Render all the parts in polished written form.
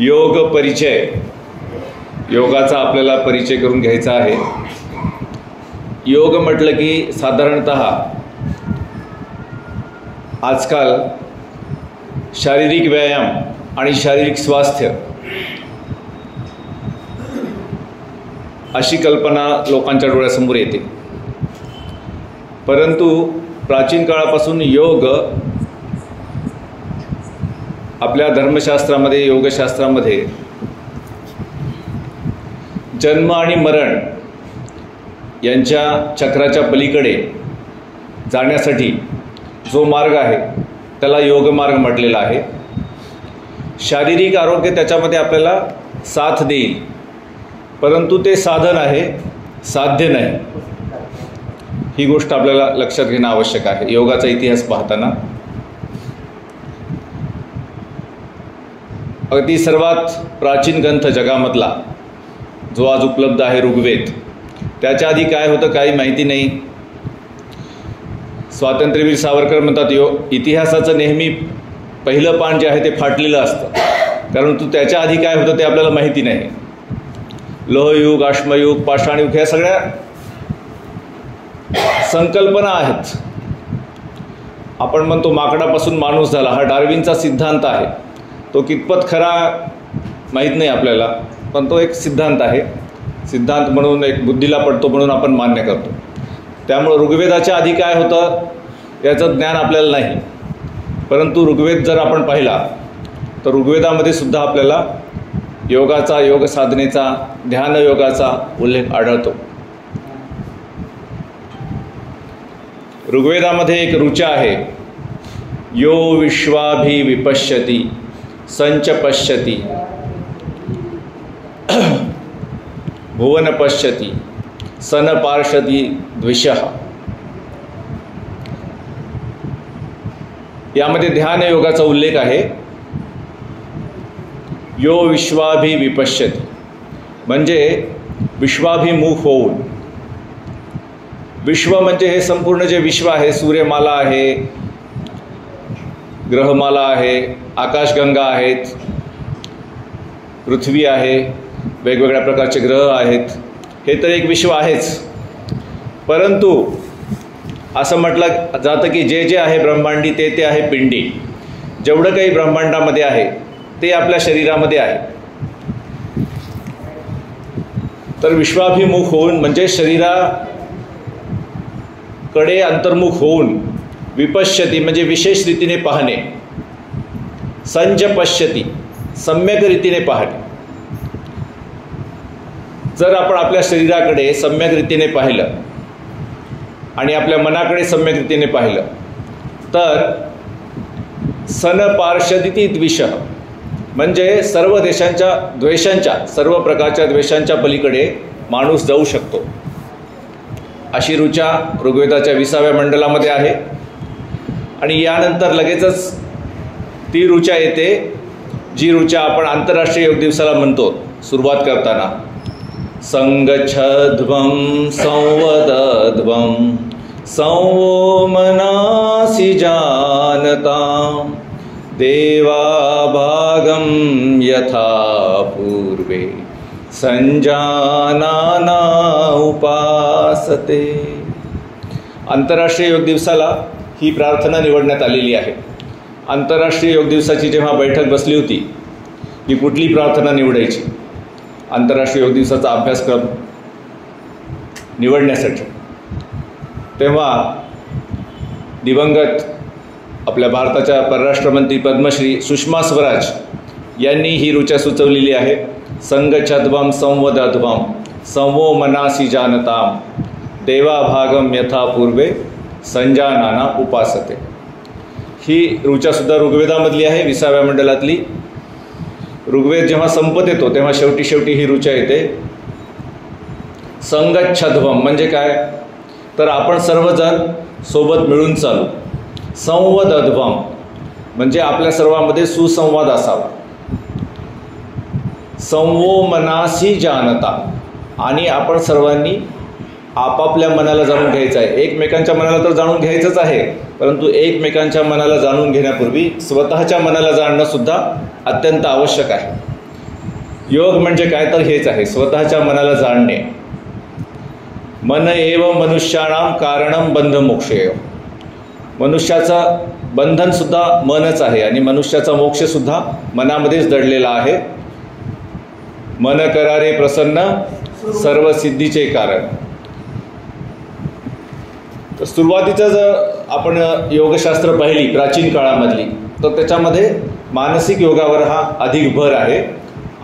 योग परिचय. योगाचा आपल्याला परिचय करून घ्यायचा आहे. योग म्हटलं की साधारणतः आजकाल शारीरिक व्यायाम आणि शारीरिक स्वास्थ्य अशी कल्पना लोकांच्या डोळ्यासमोर येते. परंतु प्राचीन काळापासून योग आपल्या धर्मशास्त्रामध्ये, योगशास्त्रामध्ये जन्म आणि मरण यांच्या चक्राच्या पलीकडे जाण्यासाठी जो मार्ग आहे त्याला योगमार्ग म्हटलेला आहे. शारीरिक आरोग्य त्याच्यामध्ये आपल्याला साथ देईल, परंतु ते साधन आहे, साध्य नाही. ही गोष्ट आपल्याला लक्षात घेणं आवश्यक आहे योगाचा इतिहास पाहताना. अगदी सर्वात प्राचीन ग्रंथ जगामधला जो आज उपलब्ध आहे ऋग्वेद, त्याच्या आधी काय होतं काही माहिती नाही. स्वातंत्र्यवीर सावरकर म्हणतात इतिहासाचं नेहमी पहिलं पान जे आहे ते फाटलेलं असतं, कारण त्याच्या आधी काय होतं ते आपल्याला माहिती नाही. लोहयुग, अश्मयुग, पाषाणयुग ह्या सगळ्या संकल्पना आहेत. आपण म्हणतो माकडापासून माणूस झाला, हा डार्विनचा सिद्धांत आहे. तो कितपत खरा माहीत नाही आपल्याला, पण तो एक सिद्धांत आहे. सिद्धांत म्हणून एक बुद्धीला पडतो म्हणून आपण मान्य करतो. त्यामुळं ऋग्वेदाच्या आधी काय होतं याचं ज्ञान आपल्याला नाही. परंतु ऋग्वेद जर आपण पाहिला तर ऋग्वेदामध्ये सुद्धा आपल्याला योगाचा, योग साधनेचा, ध्यान योगाचा उल्लेख आढळतो. ऋग्वेदामध्ये एक ऋचा आहे, यो विश्वाभि विपश्यति संच पश्यति भुवन पश्यति सन पार्षति द्विषः. यामध्ये ध्यान योगाचा उल्लेख आहे. यो विश्वाभि विपश्यति म्हणजे विश्वाभिमुख होऊन. विश्व म्हणजे हे संपूर्ण जे विश्व आहे, सूर्यमाला आहे, ग्रहमाला आहे, आकाशगंगा आहेत, पृथ्वी आहे, वेगवेगळ्या प्रकारचे ग्रह आहेत. हे तर एक विश्व आहेच. परंतु असं म्हटलं जातं की जे जे आहे ब्रह्मांडी ते ते आहे पिंडी. जेवढं काही ब्रह्मांडामध्ये आहे ते आपल्या शरीरामध्ये आहे. तर विश्वाभिमुख होऊन म्हणजे शरीराकडे अंतर्मुख होऊन, विपश्यती म्हणजे विशेष रीतीने पाहणे, संच पश्यती सम्यक रीतीने पाहणे. जर आपण आपल्या शरीराकडे सम्यक रीतीने पाहिलं आणि आपल्या मनाकडे सम्यक रीतीने पाहिलं तर सन पार्षदिती द्विषः म्हणजे सर्व देशांच्या द्वेषांच्या, सर्व प्रकारच्या द्वेषांच्या पलीकडे माणूस जाऊ शकतो. अशी ऋचा ऋग्वेदाच्या 20व्या मंडलामध्ये आहे. आणि यानंतर लगेचच ती ऋचा येते जी ऋचा आपण आंतरराष्ट्रीय योग दिवसाला म्हणतो सुरुवात करताना. संगच्छध्वं संवदध्वं संवो मनासि जानतां देवाभागं यथा पूर्वे संजानाना उपासते. आंतरराष्ट्रीय योग दिवसाला ही प्रार्थना निवडण्यात आलेली आहे. आंतरराष्ट्रीय योग दिवसाची जेव्हा बैठक बसली होती की कुठली प्रार्थना निवडायची आंतरराष्ट्रीय योग दिवसाचा अभ्यासक्रम निवडण्यासाठी, तेव्हा दिवंगत आपल्या भारताच्या परराष्ट्रमंत्री पद्मश्री सुषमा स्वराज यांनी ही ऋचा सुचवलेली आहे. संगच्छध्वं संवदध्वं संवो मनासि जानतां देवाभागं यथा पूर्वे संजानाना उपासते. ही ऋचासुद्धा ऋग्वेदामधली आहे, 20व्या मंडलातली. ऋग्वेद जेव्हा संपत येतो तेव्हा शेवटी ही ऋचा येते. संगच्छध्वं म्हणजे काय, तर आपण सर्वजण सोबत मिळून चालू. संवदध्वं म्हणजे आपल्या सर्वांमध्ये सुसंवाद असावा. संवो मनासि जानता, आणि आपण सर्वांनी आपापल्या मनाला जाणून घ्यायचं आहे. एकमेकांच्या मनाला तर जाणून घ्यायचंच आहे, परंतु एकमेकांच्या मनाला जाणून घेण्यापूर्वी स्वतःच्या मनाला जाणणं सुद्धा अत्यंत आवश्यक आहे. योग म्हणजे काय तर हेच आहे, स्वतःच्या मनाला जाणणे. मन एव मनुष्याणाम कारणम बंध मोक्षेय. मनुष्याचं बंधनसुद्धा मनच आहे आणि मनुष्याचा मोक्षसुद्धा मनामध्येच दडलेला आहे. मन करारे प्रसन्न सर्व सिद्धीचे कारण. तर सुरुवातीचं जर आपण योगशास्त्र पाहिली प्राचीन काळामधली, तर त्याच्यामध्ये मानसिक योगावर हा अधिक भर आहे.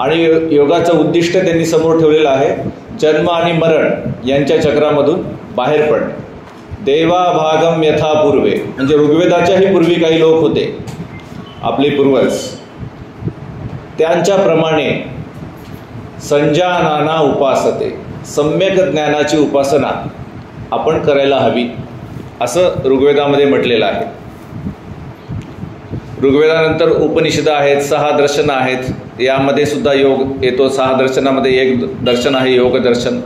आणि योगाचं उद्दिष्ट त्यांनी समोर ठेवलेलं आहे, जन्म आणि मरण यांच्या चक्रामधून बाहेर पडणे. देवाभागम यथा पूर्वे म्हणजे ऋग्वेदाच्याही पूर्वी काही लोक होते आपले पूर्वज, त्यांच्याप्रमाणे संजानाना उपासते, सम्यक ज्ञानाची उपासना आपण करायला हवी असं ऋग्वेदामध्ये म्हटलेलं आहे. ऋग्वेदानंतर उपनिषद आहेत, 6 दर्शनं आहेत, यामध्ये सुद्धा योग येतो. 6 दर्शनामध्ये एक दर्शन आहे योग दर्शन.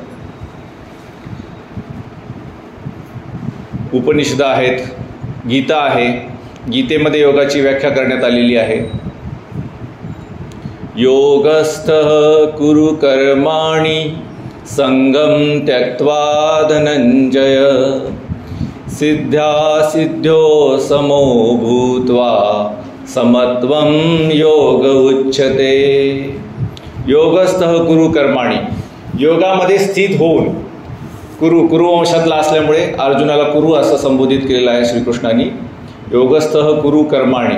उपनिषद आहेत, गीता आहे, गीतेमध्ये योगाची व्याख्या करण्यात आलेली आहे. योगस्थः कुरु कर्माणि संगम त्यक्त्वा धनंजय सिद्ध्या सिद्ध्यो समो भूत्वा समत्वं योग उच्यते. योगस्थः कुरु कर्माणि, योगामध्ये स्थित होऊन. कुरुवंशातला असल्यामुळे अर्जुनाला कुरु असं संबोधित केलेलं आहे श्रीकृष्णांनी. योगस्थः कुरु कर्माणि,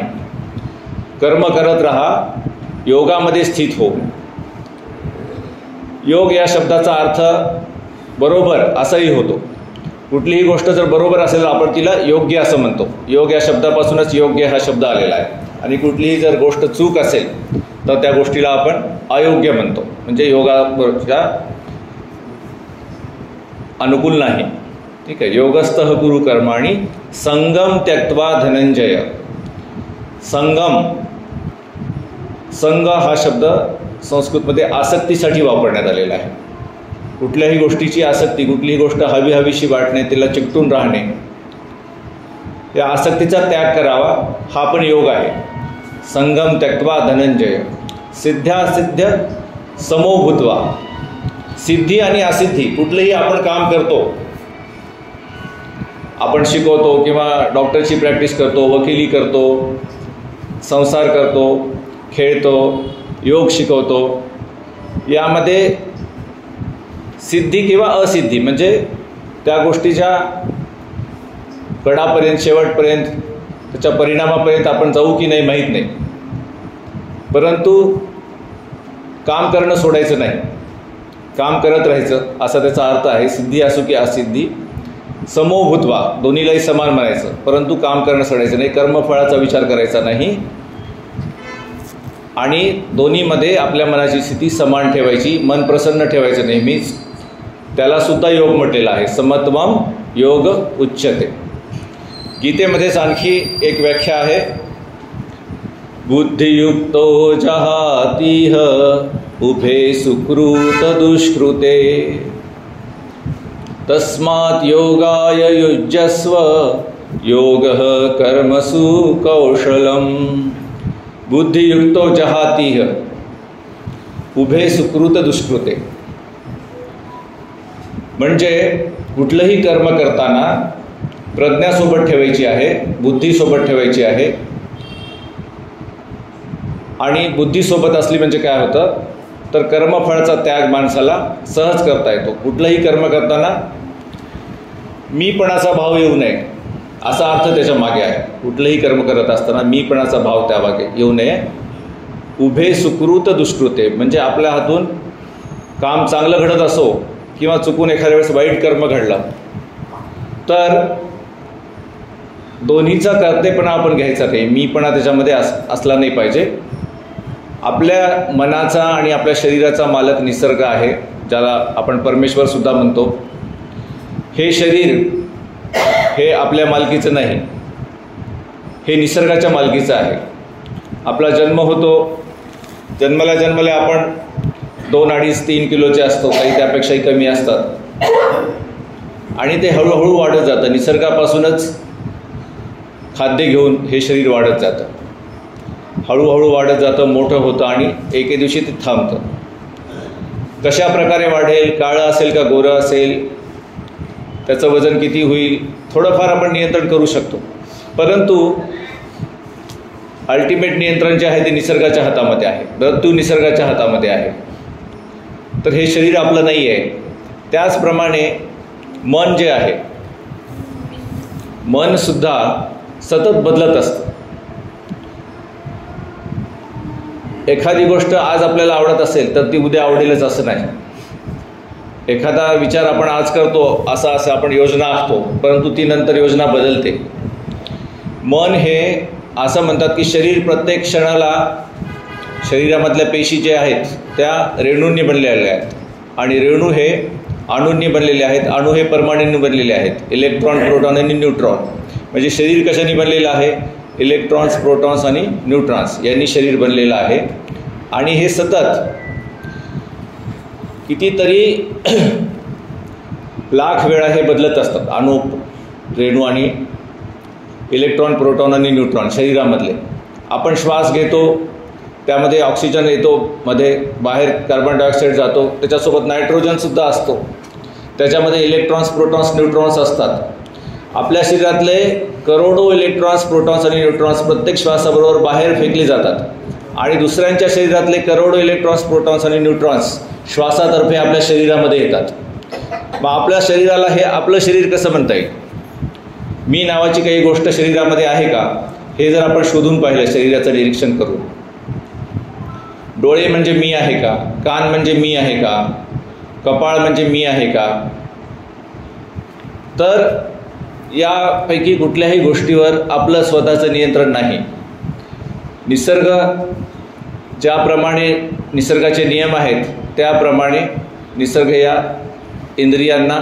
कर्म करत राहा योगामध्ये स्थित हो. योग या शब्दाचा अर्थ बरोबर असाही होतो. कुठलीही गोष्ट जर बरोबर असेल तर आपण तिला योग्य असं म्हणतो. योग या शब्दापासूनच योग्य हा शब्द आलेला आहे. आणि कुठलीही जर गोष्ट चूक असेल तर त्या गोष्टीला आपण अयोग्य म्हणतो, म्हणजे योगाच्या अनुकूल नाही. ठीक आहे. योगस्थः कुरु कर्माणि संगम त्यक्त्वा धनंजय. संग हा शब्द संस्कृतमध्ये आसक्तीसाठी वापरण्यात आलेला आहे. कुठल्याही गोष्टीची आसक्ती, कुठलीही गोष्ट हवीशी वाटणे, तिला चिकटून राहणे, या आसक्तीचा त्याग करावा हा पण योग आहे. संगम त्यक्त्वा धनंजय सिद्ध्या सिद्ध समो भूत्वा. सिद्धी आणि असिद्धी, कुठलेही आपण काम करतो, आपण शिकवतो किंवा डॉक्टरची प्रॅक्टिस करतो, वकिली करतो, संसार करतो, खेळतो, योग शिकवतो, यामध्ये सिद्धी किंवा असिद्धी म्हणजे त्या गोष्टीच्या कडापर्यंत, शेवटपर्यंत, त्याच्या परिणामापर्यंत आपण जाऊ की नाही माहीत नाही. परंतु काम करणं सोडायचं नाही, काम करत राहायचं असा त्याचा अर्थ आहे. सिद्धी असो की असिद्धी, समोभूत्वा दोन्हीलाही समान म्हणायचं, परंतु काम करणं सोडायचं नाही, कर्मफळाचा विचार करायचा नाही. आणि दोन्हीमध्ये आपल्या मनाची स्थिती समान ठेवायची, मन प्रसन्न ठेवायचं नेहमीच. त्याला सुद्धा योग म्हटलेला आहे. समत्वम योग उच्यते. गीतेमध्येच आणखी एक व्याख्या आहे, बुद्धियुक्तो जहातीह उभे सुकृत दुष्कृते तस्मात् योगाय युज्यस्व योगः कर्मसु कौशलम. बुद्धियुक्तो जहातीह उभे सुकृत दुष्कृते, म्हणजे कुठलंही कर्म करताना प्रज्ञासोबत ठेवायची आहे, बुद्धीसोबत ठेवायची आहे. आणि बुद्धीसोबत असली म्हणजे काय होतं तर कर्मफळाचा त्याग माणसाला सहज करता येतो. कुठलंही कर्म करताना मीपणाचा भाव येऊ नये असा अर्थ त्याच्या मागे आहे. कुठलंही कर्म करत असताना मीपणाचा भाव त्यामागे येऊ नये. उभे सुकृत दुष्कृते, म्हणजे आपल्या हातून काम चांगलं घडत असो किंवा चुकून एखाद्या वेळेस वाईट कर्म घडलं तर दोन्हीचा कर्तेपणा आपण घ्यायचा नाही, मीपणा त्याच्यामध्ये असला नाही पाहिजे. आपल्या मनाचा आणि आपल्या शरीराचा मालक निसर्ग आहे, ज्याला आपण परमेश्वरसुद्धा म्हणतो. हे शरीर हे आपल्या मालकीचं नाही, हे निसर्गाच्या मालकीचं आहे. आपला जन्म होतो, जन्मल्या आपण 2-2.5-3 किलोचे असतो, काही त्यापेक्षाही कमी असतात. आणि ते हळूहळू वाढत जातं. निसर्गापासूनच खाद्य घेऊन हे शरीर वाढत जातं, हळूहळू वाढत जातं, मोठं होतं आणि एके दिवशी ते थांबतं. कशा प्रकारे वाढेल, काळं असेल का गोरं असेल, त्याचं वजन किती होईल, थोडंफार आपण नियंत्रण करू शकतो. परंतु अल्टिमेट नियंत्रण जे आहे ते निसर्गाच्या हातामध्ये आहे, मृत्यू निसर्गाच्या हातामध्ये आहे. तर हे शरीर आपलं नाही आहे. त्याचप्रमाणे मन जे आहे, मनसुद्धा सतत बदलत असतं. एखादी गोष्ट आज आपल्याला आवडत असेल तर ती उद्या आवडेलच असं नाही. एखादा विचार आपण आज करतो, असं आपण योजना आखतो, परंतु ती नंतर योजना बदलते. मन हे असं म्हणतात की शरीर प्रत्येक क्षणाला शरीरामधल्या पेशी जे आहेत त्या रेणूंनी बनलेल्या आहेत आणि रेणू हे अणूंनी बनलेले आहेत, अणू हे परमाणूंनी बनलेले आहेत, इलेक्ट्रॉन, प्रोटॉन आणि न्यूट्रॉन. म्हणजे शरीर कशाने बनलेलं आहे, इलेक्ट्रॉन्स, प्रोटॉन्स आणि न्यूट्रॉन्स यांनी शरीर बनलेलं आहे. आणि हे सतत कितीतरी लाख वेळा हे बदलत असतात. अणू, रेणू आणि इलेक्ट्रॉन, प्रोटॉन आणि न्यूट्रॉन शरीरामधले. आपण श्वास घेतो, त्यामध्ये ऑक्सिजन येतो, मध्ये बाहेर कार्बन डायऑक्साईड जातो, त्याच्यासोबत नायट्रोजनसुद्धा असतो, त्याच्यामध्ये इलेक्ट्रॉन्स, प्रोटॉन्स, न्यूट्रॉन्स असतात. आपल्या शरीरातले करोडो इलेक्ट्रॉन्स, प्रोटॉन्स आणि न्यूट्रॉन्स प्रत्येक श्वासाबरोबर बाहेर फेकले जातात आणि दुसऱ्यांच्या शरीरातले करोडो इलेक्ट्रॉन्स, प्रोटॉन्स आणि न्यूट्रॉन्स श्वासातर्फे आपल्या शरीरामध्ये येतात. मग आपल्या शरीराला हे आपलं शरीर कसं म्हणता येईल? मी नावाची काही गोष्ट शरीरामध्ये आहे का, हे जर आपण शोधून पाहिलं शरीराचं निरीक्षण करून. डोळे म्हणजे मी आहे का, कान म्हणजे मी आहे का, कपाळ म्हणजे मी आहे का, तर यापैकी कुठल्याही गोष्टीवर आपलं स्वतःचं नियंत्रण नाही. निसर्ग ज्याप्रमाणे निसर्गाचे नियम आहेत त्याप्रमाणे निसर्ग या इंद्रियांना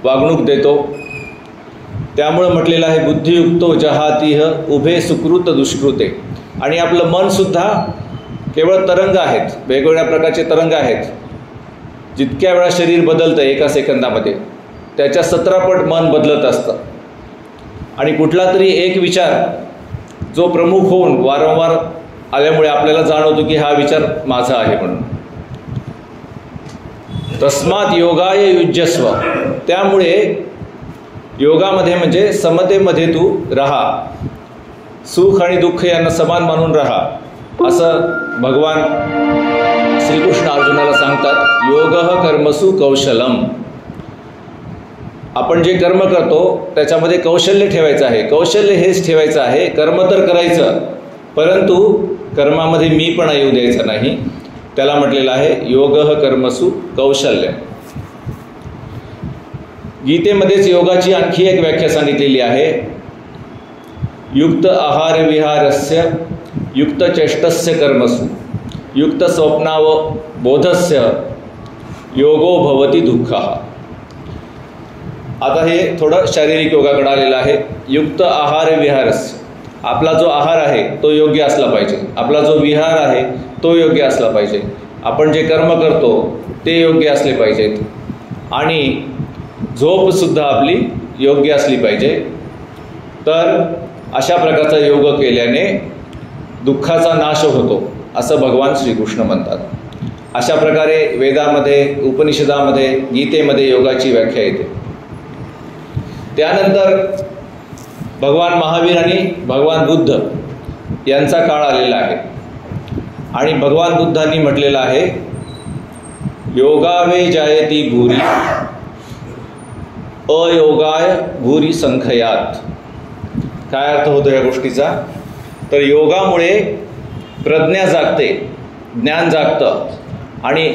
वागणूक देतो. त्यामुळं म्हटलेलं आहे बुद्धियुक्तो जहातीह उभे सुकृत दुष्कृते. आणि आपलं मनसुद्धा केवळ तरंग आहेत, वेगवेगळ्या प्रकारचे तरंग आहेत. जितक्या वेळा शरीर बदलतं एका सेकंदामध्ये त्याच्या 17 पट मन बदलत असतं. आणि कुठला तरी एक विचार जो प्रमुख होऊन वारंवार आल्यामुळे आपल्याला जाणवतो की हा विचार माझा आहे म्हणून. तस्मात् योगाय युज्यस्व, त्यामुळे योगामध्ये म्हणजे समतेमध्ये तू राहा, सुख आणि दुःख यांना समान मानून राहा, असं भगवान श्रीकृष्ण अर्जुनाला सांगतात. योगः कर्मसु कौशलम. आपण जे कर्म करतो त्याच्यामध्ये कौशल्य ठेवायचं आहे. कौशल्य हेच ठेवायचं आहे. कर्म तर करायचं, परंतु कर्मामध्ये मीपणा येऊ द्यायचा नाही. त्याला म्हटलेलं आहे योगः कर्मसु कौशल्य. गीतेमध्येच योगाची आणखी एक व्याख्या सांगितलेली आहे. युक्त आहार विहारस्य युक्त चेष्टस्य कर्मसु युक्त स्वप्नावबोधस्य योगो भवति दुःखः. आता हे थोडं शारीरिक योगाकडे आलेलं आहे. युक्त आहार विहारस, आपला जो आहार आहे तो योग्य असला पाहिजे, आपला जो विहार आहे तो योग्य असला पाहिजे, आपण जे कर्म करतो ते योग्य असले पाहिजेत आणि झोपसुद्धा आपली योग्य असली पाहिजे. तर अशा प्रकारचा योग केल्याने दुःखाचा नाश होतो असं भगवान श्रीकृष्ण म्हणतात. अशा प्रकारे वेदामध्ये, उपनिषदामध्ये, गीतेमध्ये योगाची व्याख्या येते. त्यानंतर भगवान महावीर आणि भगवान बुद्ध यांचा काळ आलेला आहे आणि भगवान बुद्धांनी म्हटलेलं आहे, योगावे जायती भूरी अयोगाय भूरी संख्यात. काय अर्थ होतो या गोष्टीचा? तर योगामुळे प्रज्ञा जागते, ज्ञान जागतं आणि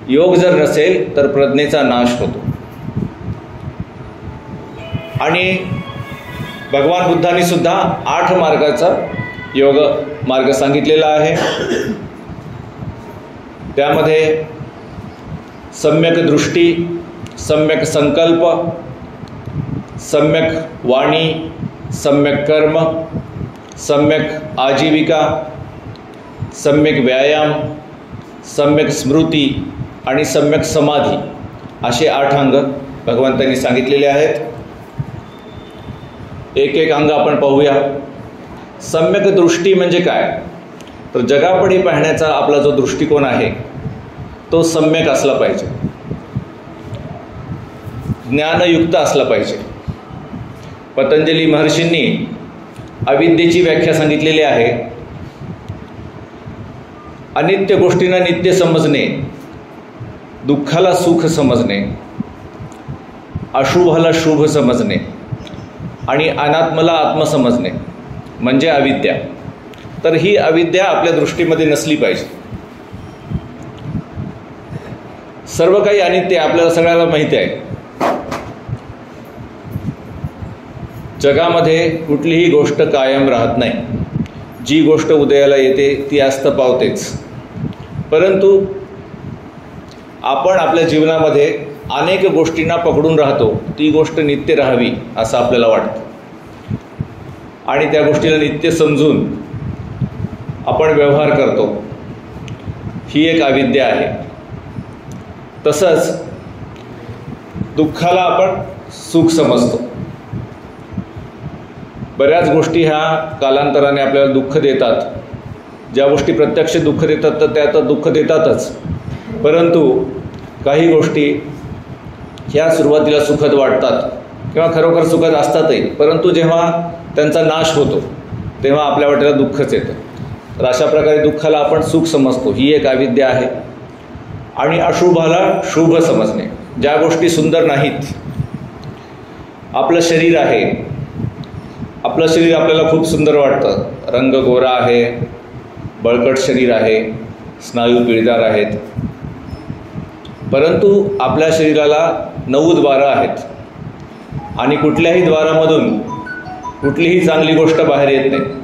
योग जर नसेल तर प्रज्ञेचा नाश होतो. आणि भगवान बुद्धांनी सुद्धा 8 मार्गाचा योग मार्ग सांगितलेला आहे. त्यामध्ये सम्यक दृष्टी, सम्यक संकल्प, सम्यक वाणी, सम्यक कर्म, सम्यक आजीविका, सम्यक व्यायाम, सम्यक स्मृती आणि सम्यक समाधी असे 8 अंग भगवंतांनी सांगितलेले आहेत. एक एक अंग आपण पाहूया. सम्यक दृष्टी म्हणजे काय? तर जगापुढे पाहण्याचा आपला जो दृष्टिकोन आहे तो सम्यक असला पाहिजे, ज्ञानयुक्त असला पाहिजे. पतंजली महर्षींनी अविद्येची व्याख्या सांगितलेली आहे. अनित्य गोष्टींना नित्य समजणे, दुःखाला सुख समजणे, अशुभाला शुभ समजणे आणि अनात्मला आत्म समजणे म्हणजे अविद्या. तर ही अविद्या आपल्या दृष्टीमध्ये नसली पाहिजे. सर्व काही अनित्य आपल्याला सगळ्याला माहिती आहे. जगामध्ये कुठलीही गोष्ट कायम राहत नाही. जी गोष्ट उदयाला येते ती अस्त पावतेच. परंतु आपण आपल्या जीवनामध्ये अनेक गोष्टींना पकडून राहतो. ती गोष्ट नित्य राहावी असं आपल्याला वाटतं आणि त्या गोष्टीला नित्य समजून आपण व्यवहार करतो. ही एक अविद्या आहे. तसंच दुःखाला आपण सुख समजतो. बऱ्याच गोष्टी ह्या कालांतराने आपल्याला दुःख देतात. ज्या गोष्टी प्रत्यक्ष दुःख देतात तर त्या तर दुःख देतातच, परंतु काही गोष्टी ह्या सुरुवातीला सुखद वाटतात किंवा खरोखर सुखद असतातही, परंतु जेव्हा त्यांचा नाश होतो तेव्हा आपल्या वाटेला दुःखच येतं. तर अशा प्रकारे दुःखाला आपण सुख समजतो. ही एक अविद्या आहे. आणि अशुभाला शुभ समजणे, ज्या गोष्टी सुंदर नाहीत. आपलं शरीर आहे, आपलं शरीर आपल्याला खूप सुंदर वाटतं. रंग गोरा आहे, बळकट शरीर आहे, स्नायू पिळदार आहेत, परंतु आपल्या शरीराला 9 द्वारं आहेत आणि कुठल्याही द्वारामधून कुठलीही चांगली गोष्ट बाहेर येत नाही.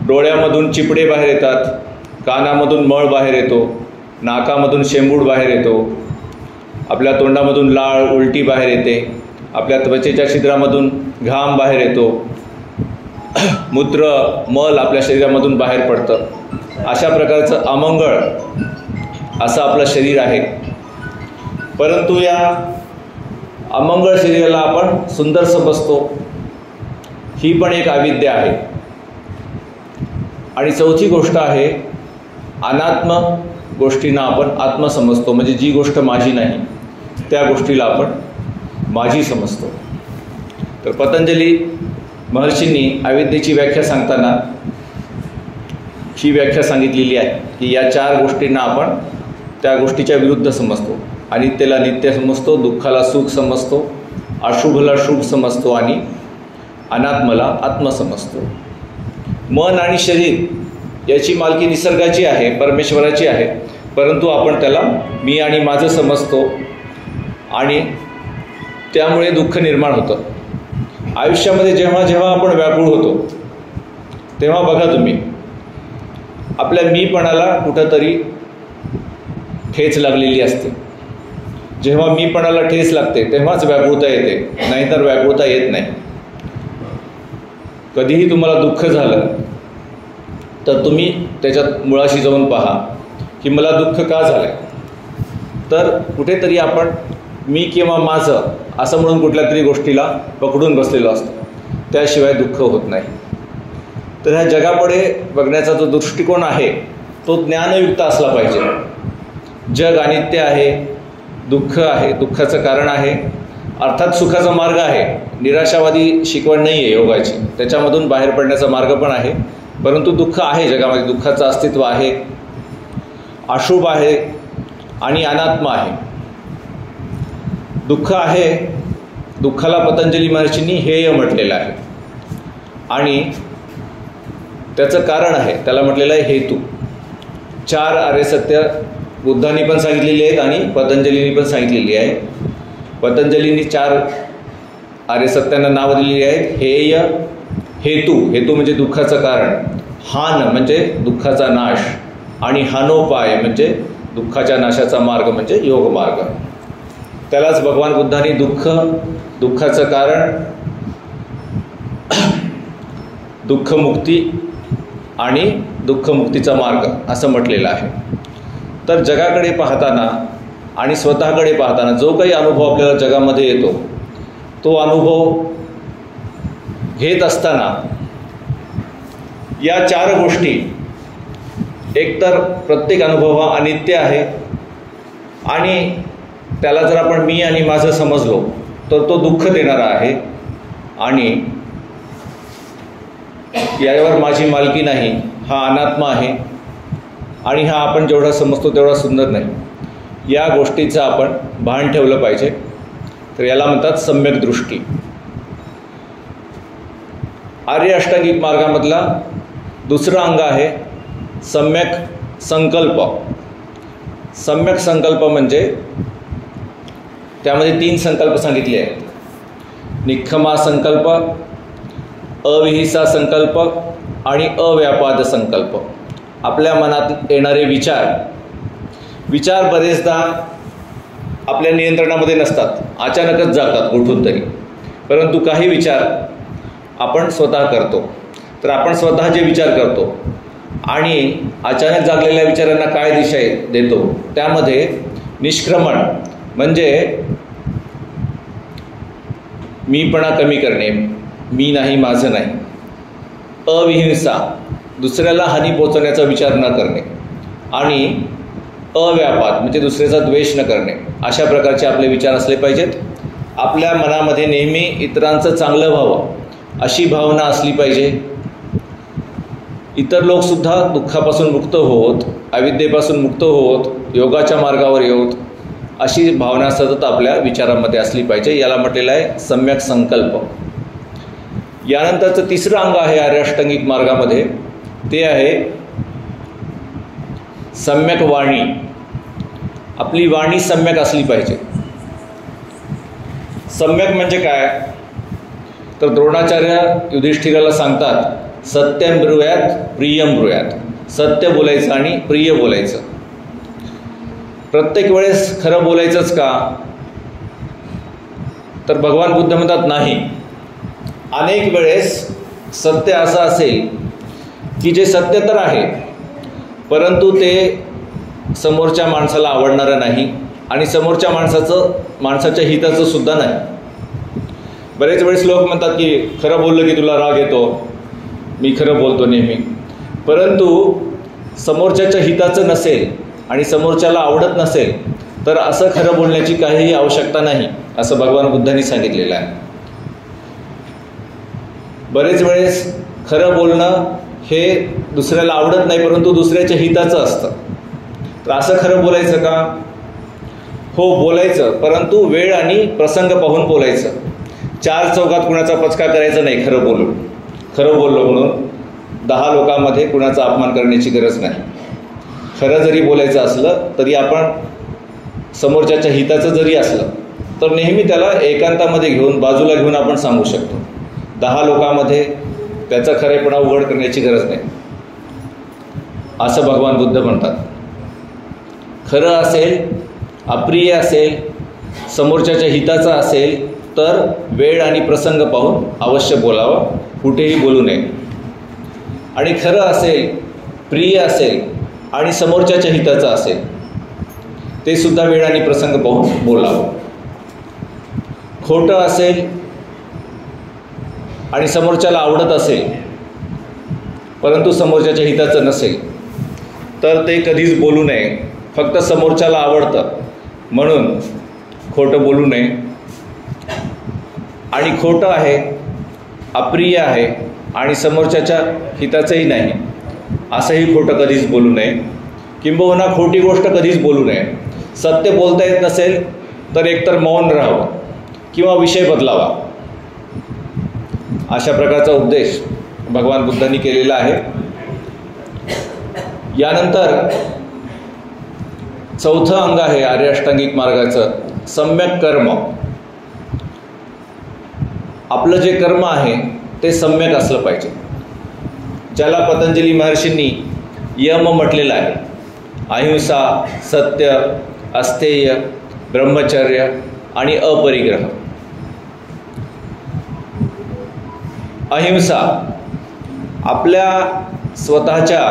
डोळ्यामधून चिपडे बाहेर येतात, कानामधून मळ बाहेर येतो, नाकामधून शेंबूड बाहेर येतो, आपल्या तोंडामधून लाळ उलटी बाहेर येते, आपल्या त्वचेच्या छिद्रामधून घाम बाहेर येतो, मूत्र मल आपल्या शरीरामधून बाहेर पडतं. अशा प्रकारचं अमंगळ असं आपलं शरीर आहे. परंतु या अमंगळ शरीराला आपण सुंदर समजतो. ही पण एक अविद्या आहे. आणि चौथी गोष्ट आहे, अनात्म गोष्टींना आपण आत्म समजतो. म्हणजे जी गोष्ट माझी नाही त्या गोष्टीला आपण माझी समजतो. तर पतंजली महर्षींनी अविद्येची व्याख्या सांगताना ही व्याख्या सांगितलेली आहे की या 4 गोष्टींना आपण त्या गोष्टीच्या विरुद्ध समजतो. अनित्यला नित्य समजतो, दुःखाला सुख समजतो, अशुभला शुभ समजतो आणि अनात्मला आत्म समजतो. मन आणि शरीर याची मालकी निसर्गाची आहे, परमेश्वराची आहे, परंतु आपण त्याला मी आणि माझं समजतो आणि त्यामुळे दुःख निर्माण होतं. आयुष्यामध्ये जेव्हा जेव्हा आपण व्याकुळ होतो तेव्हा बघा तुम्ही आपल्या मीपणाला कुठंतरी ठेच लागलेली असते. जेव्हा मीपणाला ठेच लागते तेव्हाच व्याकुळता येते, नाहीतर व्याकुळता येत नाही. कधीही तुम्हाला दुःख झालं तर तुम्ही त्याच्यात मुळाशी जाऊन पहा की मला दुःख का झालं. तर कुठेतरी आपण मी किंवा माझं असं म्हणून कुठल्या तरी गोष्टीला पकडून बसलेलो असतो, त्याशिवाय दुःख होत नाही. तर ह्या जगापुढे बघण्याचा जो दृष्टिकोन आहे तो ज्ञानयुक्त असला पाहिजे. जग अनित्य आहे, दुःख आहे, दुःखाचं कारण आहे, अर्थात सुखाचा मार्ग आहे. निराशावादी शिकवण नाही आहे योगाची, त्याच्यामधून बाहेर पडण्याचा मार्ग पण आहे. परंतु दुःख आहे जगामध्ये, दुःखाचं अस्तित्व आहे, अशुभ आहे आणि अनात्म आहे. दुःख आहे, दुःखाला पतंजली महर्षींनी हेय म्हटलेलं आहे आणि त्याचं कारण आहे, त्याला म्हटलेलं आहे हेतू. 4 आर्यसत्य बुद्धांनी पण सांगितलेली आहेत आणि पतंजलींनी पण सांगितलेली आहे. पतंजलींनी 4 आर्यसत्यांना नावं दिलेली आहेत. हेय, हेतू, हेतू म्हणजे दुःखाचं कारण, हान म्हणजे दुःखाचा नाश आणि हानोपाय म्हणजे दुःखाच्या नाशाचा मार्ग म्हणजे योग मार्ग. त्यालाच भगवान बुद्धांनी दुःख, दुःखाचं कारण, दुःखमुक्ती आणि दुःखमुक्तीचा मार्ग असं म्हटलेलं आहे. तर जगाकडे पाहताना आणि स्वतःकडे पाहताना जो काही अनुभव आपल्याला जगामध्ये येतो तो अनुभव घेत असताना या 4 गोष्टी, एकतर प्रत्येक अनुभव हा अनित्य आहे आणि त्याला जर आपण मी आणि माझं समजलो तर तो दुःख देणारा आहे आणि यावर माझी मालकी नाही, हा अनात्मा आहे आणि हा आपण जेवढा समजतो तेवढा सुंदर नाही. या गोष्टीचं आपण भान ठेवलं पाहिजे. तर याला म्हणतात सम्यक दृष्टी. आर्य अष्टांगिक मार्गामधला दुसरं अंग आहे सम्यक संकल्प. सम्यक संकल्प म्हणजे त्यामध्ये 3 संकल्प सांगितले आहेत. निखमा संकल्प, अविहिंसा संकल्प आणि अव्यापाद संकल्प. आपल्या मनात येणारे विचार बरेचदा आपल्या नियंत्रणामध्ये नसतात, अचानकच जातात कुठून तरी. परंतु काही विचार आपण स्वतः करतो. तर आपण स्वतः जे विचार करतो आणि अचानक जागलेल्या विचारांना काय दिशा देतो, त्यामध्ये निष्क्रमण म्हणजे मीपणा कमी करणे, मी नाही माझं नाही. अविहिंसा, दुसऱ्याला हानी पोचवण्याचा विचार न करणे आणि अव्यापाद म्हणजे दुसऱ्याचा द्वेष न करणे. अशा प्रकारचे आपले विचार असले पाहिजेत. आपल्या मनामध्ये नेहमी इतरांचं चांगलं व्हावं अशी भावना असली पाहिजे. इतर लोकसुद्धा दुःखापासून मुक्त होत, अविद्येपासून मुक्त होत, योगाच्या मार्गावर येत, अशी भावना सतत आपल्या विचारामध्ये असली पाहिजे. याला म्हटलेलं आहे सम्यक संकल्प. यानंतरचं तिसरं अंग आहे आर्य अष्टांगिक मार्गामध्ये, ते आहे सम्यक वाणी. आपली वाणी सम्यक असली पाहिजे. सम्यक म्हणजे काय, तर द्रोणाचार्य युधिष्ठिराला सांगतात सत्यम ब्रूयात प्रियम ब्रूयात. सत्य बोलायचं आणि प्रिय बोलायचं. प्रत्येक वेळेस खरं बोलायचंच का, तर भगवान बुद्ध म्हणतात नाही. अनेक वेळेस सत्य असं असेल की जे सत्य तर आहे परंतु ते समोरच्या माणसाला आवडणारं नाही आणि समोरच्या माणसाच्या हिताचं सुद्धा नाही. बरेच वेळेस लोक म्हणतात की खरं बोललं की तुला राग येतो, मी खरं बोलतो नेहमी. परंतु समोरच्याच्या हिताचं नसेल आणि समोरच्याला आवडत नसेल तर असं खरं बोलण्याची काहीही आवश्यकता नाही, असं भगवान बुद्धांनी सांगितलेलं आहे. बरेच वेळेस खरं बोलणं हे दुसऱ्याला आवडत नाही परंतु दुसऱ्याच्या हिताचं असतं. तर असं खरं बोलायचं का, हो बोलायचं, परंतु वेळ आणि प्रसंग पाहून बोलायचं. 4 चौकात कुणाचा पचका करायचा नाही खरं बोलून. खरं बोललो म्हणून 10 लोकांमध्ये कुणाचा अपमान करण्याची गरज नाही. खरं जरी बोलायचं असलं तरी आपण समोरच्याच्या हिताचं जरी असलं तर नेहमी त्याला एकांतामध्ये घेऊन बाजूला घेऊन आपण सांगू शकतो. 10 लोकांमध्ये त्याचा खरेपणा उघड करण्याची गरज नाही, असं भगवान बुद्ध म्हणतात. खरं असेल, अप्रिय असेल, समोरच्याच्या हिताचा असेल तर वेळ आणि प्रसंग पाहून अवश्य बोलावं, कुठेही बोलू नये. आणि खरं असेल, प्रिय असेल आणि समोरच्याच्या हिताचं असेल ते सुद्धा वेळ आणि प्रसंग पाहून बोलावं. खोटं असेल आणि समोरच्याला आवडत असेल परंतु समोरच्याच्या हिताचं नसेल तर ते कधीच बोलू नये. फक्त समोरच्याला आवडतं म्हणून खोटं बोलू नये. आणि खोटं आहे, अप्रिय आहे आणि समोरच्याच्या हिताचंही नाही असंही खोटं कधीच बोलू नये. किंबहुना खोटी गोष्ट कधीच बोलू नये. सत्य बोलता येत नसेल तर एकतर मौन राहावं किंवा विषय बदलावा. अशा प्रकारचा उपदेश भगवान बुद्धांनी केलेला आहे. यानंतर चौथं अंग आहे आर्य अष्टांगिक मार्गाचं, सम्यक कर्म. आपलं जे कर्म आहे ते सम्यक असलं पाहिजे, ज्याला पतंजली महर्षींनी यम म्हटलेलं आहे. अहिंसा, सत्य, अस्थेय, ब्रह्मचर्य आणि अपरिग्रह. अहिंसा, आपल्या स्वतःच्या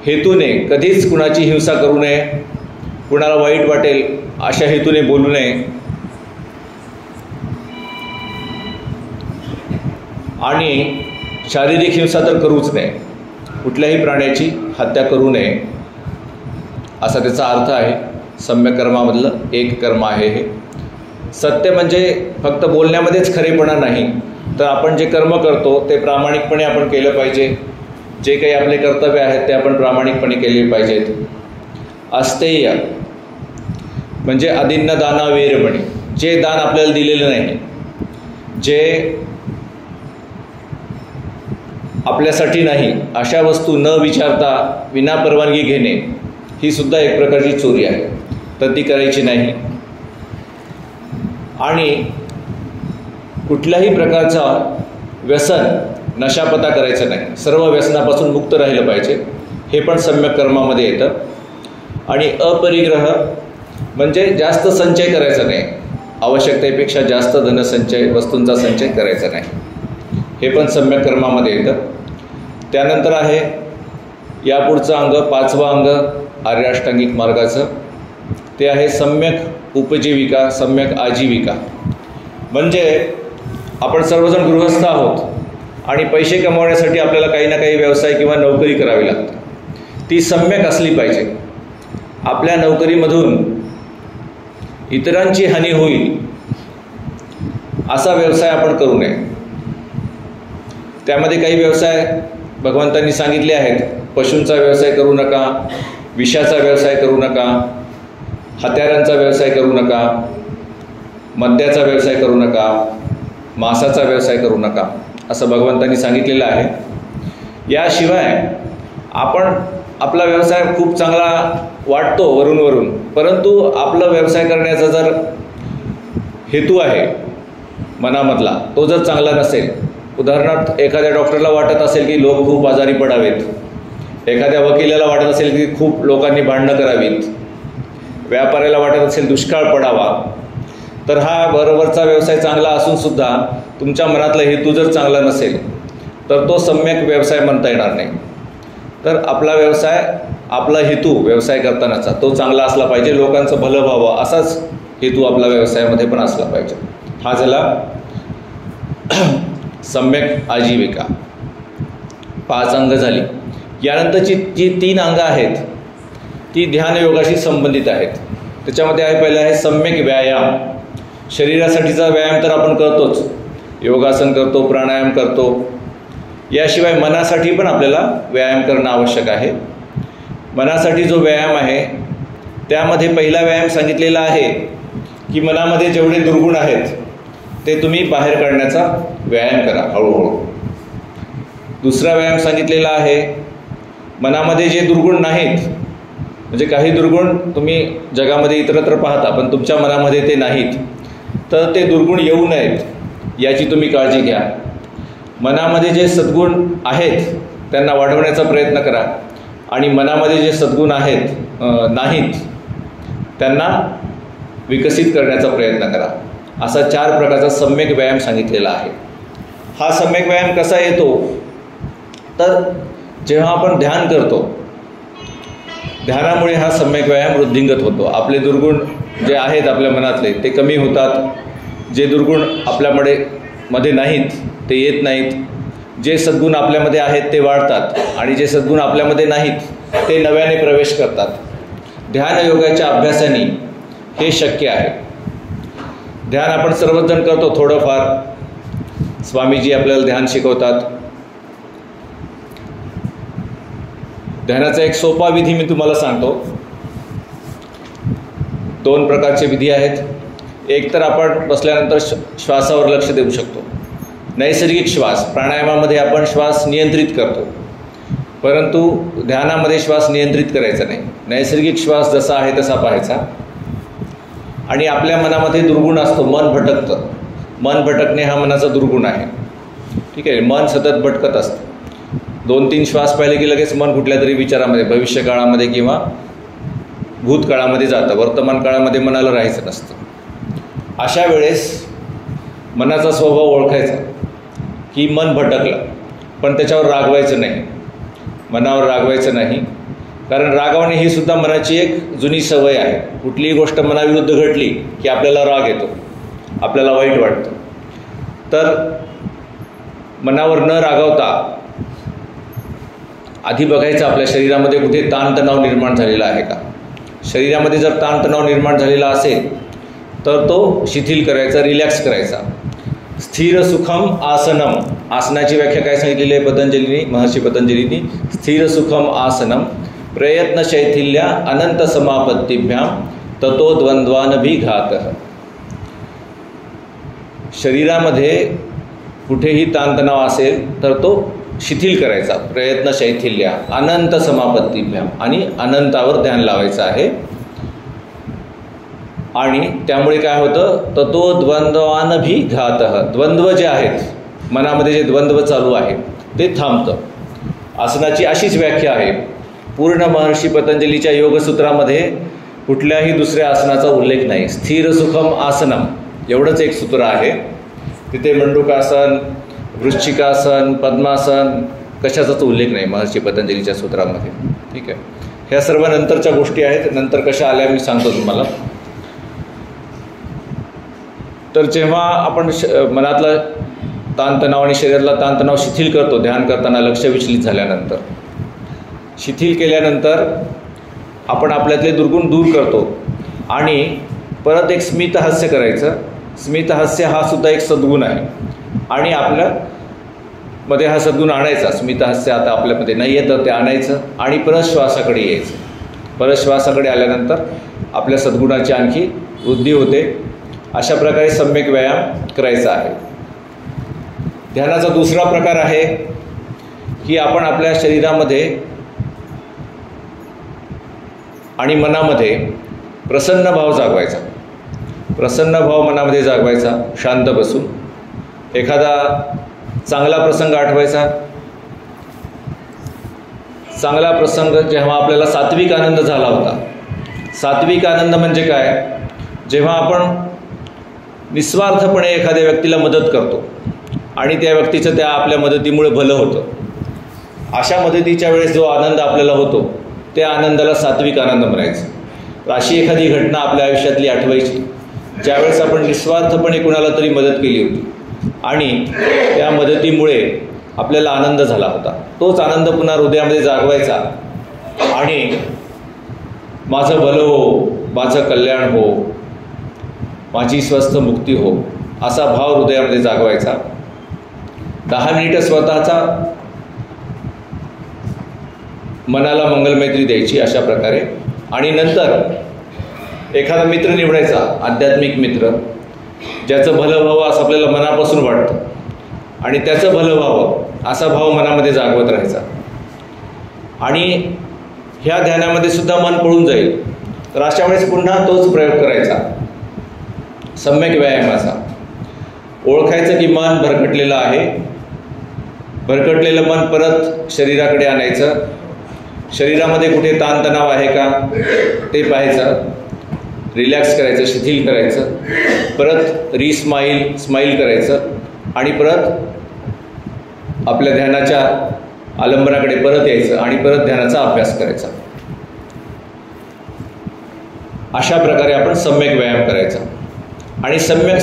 हेतूने कधीच कुणाची हिंसा करू नये, कुणाला वाईट वाटेल अशा हेतूने बोलू नये आणि शारीरिक हिंसा तर करूच नये. कुठल्याही प्राण्याची हत्या करू नये असा त्याचा अर्थ आहे. सम्यक कर्मामधलं एक कर्म आहे हे. सत्य म्हणजे फक्त बोलण्यामध्येच खरेपणा नाही, तर आपण जे कर्म करतो ते प्रामाणिकपणे आपण केलं पाहिजे. जे काही आपले कर्तव्य आहेत ते आपण प्रामाणिकपणे केले पाहिजेत. अस्थेय म्हणजे अदिन्न दाना वेरमणी, जे दान आपल्याला दिलेलं नाही, जे आपल्यासाठी नाही अशा वस्तू न विचारता विना परवानगी घेणे ही सुद्धा एक प्रकारची चोरी आहे, तर ती करायची नाही. आणि कुठल्याही प्रकारचा व्यसन, नशापता करायचं नाही, सर्व व्यसनापासून मुक्त राहिलं पाहिजे, हे पण सम्यक कर्मामध्ये येतं. आणि अपरिग्रह म्हणजे जास्त संचय करायचा नाही, आवश्यकतेपेक्षा जास्त धनसंचय, वस्तूंचा संचय करायचा नाही, हे पण सम्यक कर्मामध्ये येतं. त्यानंतर आहे यापुढचं अंग, पाचवं अंग आर्य अष्टांगिक मार्गाचं, ते आहे सम्यक उपजीविका, सम्यक आजीविका. म्हणजे आपण सर्वजण गृहस्थ आहोत आणि पैसे कमवण्यासाठी आपल्याला काही ना काही व्यवसाय किंवा नोकरी करावी लागते. ती सम्यक असली पाहिजे. आपल्या नोकरीमधून इतरांची हानी होईल असा व्यवसाय आपण करू नये. त्यामध्ये काही व्यवसाय भगवंतांनी सांगितले आहेत. पशूंचा व्यवसाय करू नका, विषाचा व्यवसाय करू नका, हत्यारांचा व्यवसाय करू नका, मद्याचा व्यवसाय करू नका, मांसाचा व्यवसाय करू नका, असं भगवंतांनी सांगितलेलं आहे. याशिवाय आपण आपला व्यवसाय खूप चांगला वाटतो वरून, परंतु आपला व्यवसाय करण्याचा जर हेतू आहे मनामधला तो जर चांगला नसेल, उदाहरणार्थ एखाद्या डॉक्टरला वाटत असेल की लोक खूप आजारी पडावेत, एखाद्या वकिलाला वाटत असेल की खूप लोकांनी भांडणं करावीत, व्यापाऱ्याला वाटत असेल दुष्काळ पडावा, तर हा बरोबरचा व्यवसाय चांगला असून सुद्धा तुमच्या मनातला हेतू जर चांगला नसेल तर तो सम्यक व्यवसाय म्हणता येणार नाही. तर आपला व्यवसाय, आपला हेतू व्यवसाय करतानाचा तो चांगला असला पाहिजे, लोकांचं भलं व्हावं असाच हेतू आपला व्यवसायामध्ये पण असला पाहिजे. हा झाला सम्यक आजीविका. 5 अंग झाली. यानंतरची जी 3 अंग आहेत ती ध्यानयोगाशी संबंधित आहेत. त्याच्यामध्ये आहे, पहिलं आहे सम्यक व्यायाम. शरीरासाठीचा व्यायाम तर आपण करतोच, योगासन करतो, प्राणायाम करतो. याशिवाय मनासाठी पण आपल्याला व्यायाम करणं आवश्यक आहे. मनासाठी जो व्यायाम आहे त्यामध्ये पहिला व्यायाम सांगितलेला आहे की मनामध्ये जेवढे दुर्गुण आहेत ते तुम्ही बाहेर काढण्याचा व्यायाम करा हळूहळू. दुसरा व्यायाम सांगितलेला आहे मनामध्ये जे दुर्गुण नाहीत, म्हणजे काही दुर्गुण तुम्ही जगामध्ये इतरत्र पाहता पण तुमच्या मनामध्ये ते नाहीत, तर ते दुर्गुण येऊ नयेत याची तुम्ही काळजी घ्या. मनामध्ये जे सद्गुण आहेत त्यांना वाढवण्याचा प्रयत्न करा आणि मनामध्ये जे सद्गुण आहेत नाहीत त्यांना विकसित करण्याचा प्रयत्न करा. असा 4 प्रकारचा सम्यक व्यायाम सांगितलेला आहे. हा सम्यक व्यायाम कसा येतो तर जेव्हा आपण ध्यान करतो, ध्यानामुळे हा सम्यक व्यायाम वृद्धिंगत होतो. आपले दुर्गुण जे आहेत आपल्या मनातले ते कमी होतात. जे दुर्गुण आपल्यामध्ये नाहीत ते येत नाहीत. जे सद्गुण आपल्यामध्ये आहेत ते वाढतात आणि जे सद्गुण आपल्यामध्ये नाहीत ते नव्याने प्रवेश करतात. ध्यानयोगाच्या अभ्यासाने हे शक्य आहे. ध्यान आपण सर्वच जण करतो थोडंफार. स्वामीजी आपल्याला ध्यान शिकवतात. ध्यानाचा एक सोपा विधी मी तुम्हाला सांगतो. 2 प्रकारचे विधी आहेत. एक तर आपण बसल्यानंतर श्वासावर लक्ष देऊ शकतो. नैसर्गिक श्वास, प्राणायामामध्ये आपण श्वास नियंत्रित करतो, परंतु ध्यानामध्ये श्वास नियंत्रित करायचा नाही. नैसर्गिक श्वास जसा आहे तसा पाहायचा. आणि आपल्या मनामध्ये दुर्गुण असतो, मन भटकतं. मन भटकणे हा मनाचा दुर्गुण आहे. ठीक आहे, मन सतत भटकत असतं. 2-3 श्वास पाहिले की लगेच मन कुठल्या तरी विचारामध्ये, भविष्यकाळामध्ये किंवा भूतकाळामध्ये जातं. वर्तमान काळामध्ये मनाला राहायचं नसतं. अशा वेळेस मनाचा स्वभाव ओळखायचा की मन भटकलं, पण त्याच्यावर रागवायचं नाही. मनावर रागवायचं नाही, कारण रागवणे ही सुद्धा मनाची एक जुनी सवय आहे. कुठलीही गोष्ट मनाविरुद्ध घडली की आपल्याला राग येतो, आपल्याला वाईट वाटतं. तर मनावर न रागवता आधी बघायचं आपल्या शरीरामध्ये कुठे ताणतणाव निर्माण झालेला आहे का. शरीरामध्ये जर ताणतणाव निर्माण झालेला असेल तर तो शिथिल करायचा, रिलॅक्स करायचा. स्थिर सुखम आसनम, आसनाची व्याख्या काय सांगितलेली आहे पतंजलीने, महर्षी पतंजलीने. स्थिर सुखम आसनम प्रयत्न शैथिल्या अनंत समापत्तीभ्याम ततो द्वंद्वानभिघातः. शरीरामध्ये कुठेही ताणतणाव असेल तर तो शिथिल करायचा, प्रयत्न शैथिल्या अनंत समापत्तीभ्याम, आणि अनंतावर ध्यान लावायचं आहे. आणि त्यामुळे काय होतं, ततो द्वंद्वानभिघातः, द्वंद्व जे आहेत मनामध्ये, जे द्वंद्व चालू आहे ते थांबतं. आसनाची अशीच व्याख्या आहे. पूर्ण महर्षी पतंजलीच्या योगसूत्रामध्ये कुठल्याही दुसऱ्या आसनाचा उल्लेख नाही. स्थिर सुखम आसनम एवढंच एक सूत्र आहे. तिथे मंडूकासन, वृश्चिकासन, पद्मासन कशाचाच उल्लेख नाही महर्षी पतंजलीच्या सूत्रामध्ये. ठीक आहे, ह्या सर्व नंतरच्या गोष्टी आहेत. नंतर कशा आल्या मी सांगतो तुम्हाला. तर जेव्हा आपण मनातला ताणतणाव आणि शरीरातला ताणतणाव शिथिल करतो, ध्यान करताना लक्ष विचलित झाल्यानंतर, शिथिल केल्यानंतर आपण आपल्यातले दुर्गुण दूर करतो आणि परत एक स्मितहास्य करायचं. स्मितहास्य हा सुद्धा एक सद्गुण आहे आणि आपल्यामध्ये हा सद्गुण आणायचा. स्मितहास्य आता आपल्यामध्ये नाही येतं ते आणायचं आणि परत श्वासाकडे यायचं. परत श्वासाकडे आल्यानंतर आपल्या सद्गुणाची आणखी वृद्धी होते. अशा प्रकारे सम्यक व्यायाम करायचा आहे. ध्यानाचा दुसरा प्रकार आहे की आपण आपल्या शरीरामध्ये आणि मनामध्ये प्रसन्न भाव जागवायचा. प्रसन्न भाव मनामध्ये जागवायचा, शांत बसून. एखादा चांगला प्रसंग आठवायचा. चांगला प्रसंग जेव्हा आपल्याला सात्विक आनंद झाला होता. सात्विक आनंद म्हणजे काय, जेव्हा आपण निस्वार्थपणे एखाद्या व्यक्तीला मदत करतो आणि त्या व्यक्तीचं त्या आपल्या मदतीमुळे भलं होतं. अशा मदतीच्या वेळेस जो आनंद आपल्याला होतो त्या आनंदाला सात्विक आनंद म्हणायचं. तर अशी एखादी घटना आपल्या आयुष्यातली आठवायची ज्यावेळेस आपण निस्वार्थपणे कुणाला तरी मदत केली होती आणि त्या मदतीमुळे आपल्याला आनंद झाला होता. तोच आनंद पुन्हा हृदयामध्ये जागवायचा आणि माझं भलं हो, माझं कल्याण हो, माझी स्वस्थ मुक्ती हो, असा भाव हृदयामध्ये जागवायचा. 10 मिनिटं स्वतःचा मनाला मंगलमैत्री द्यायची अशा प्रकारे. आणि नंतर एखादा मित्र निवडायचा, आध्यात्मिक मित्र, ज्याचं भलं व्हावं असं आपल्याला मनापासून वाटतं आणि त्याचं भलं व्हावं असा भाव मनामध्ये जागवत राहायचा. आणि ह्या ध्यानामध्ये सुद्धा मन पळून जाईल. तर अशा वेळेस पुन्हा तोच प्रयोग करायचा सम्यक व्यायामाचा. ओळखायचं की मन भरकटलेलं आहे. भरकटलेलं मन परत शरीराकडे आणायचं. शरीरामध्ये कुठे ताणतणाव आहे का ते पाहायचं. रिलॅक्स करायचं, शिथिल करायचं, परत स्माईल करायचं आणि परत आपल्या ध्यानाच्या आलंबनाकडे परत यायचं आणि परत ध्यानाचा अभ्यास करायचा. अशा प्रकारे आपण सम्यक व्यायाम करायचा. आणि सम्यक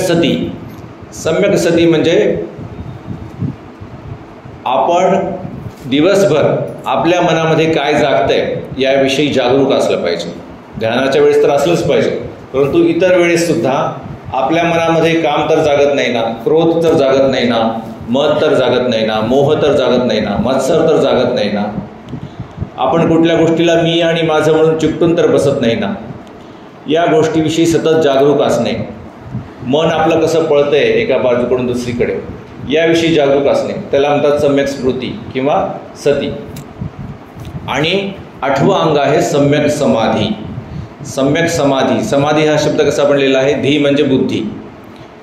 सती म्हणजे आपण दिवसभर आपल्या मनामध्ये काय जागतंय याविषयी जागरूक असलं पाहिजे. ध्यानाच्या वेळेस तर असलंच पाहिजे, परंतु इतर वेळेस सुद्धा आपल्या मनामध्ये काम तर जागत नाही ना, क्रोध तर जागत नाही ना, मद तर जागत नाही ना, मोह तर जागत नाही ना, मत्सर तर जागत नाही ना, आपण कुठल्या गोष्टीला मी आणि माझं म्हणून चिकटून तर बसत नाही ना. या गोष्टीविषयी सतत जागरूक असणे, मन आपलं कसं पळतंय एका बाजूकडून दुसरीकडे याविषयी जागरूक असणे, त्याला म्हणतात सम्यक स्मृती किंवा सती. आणि 8वं अंग आहे सम्यक समाधी. सम्यक समाधी हा शब्द कसा बनलेला आहे? धी म्हणजे बुद्धी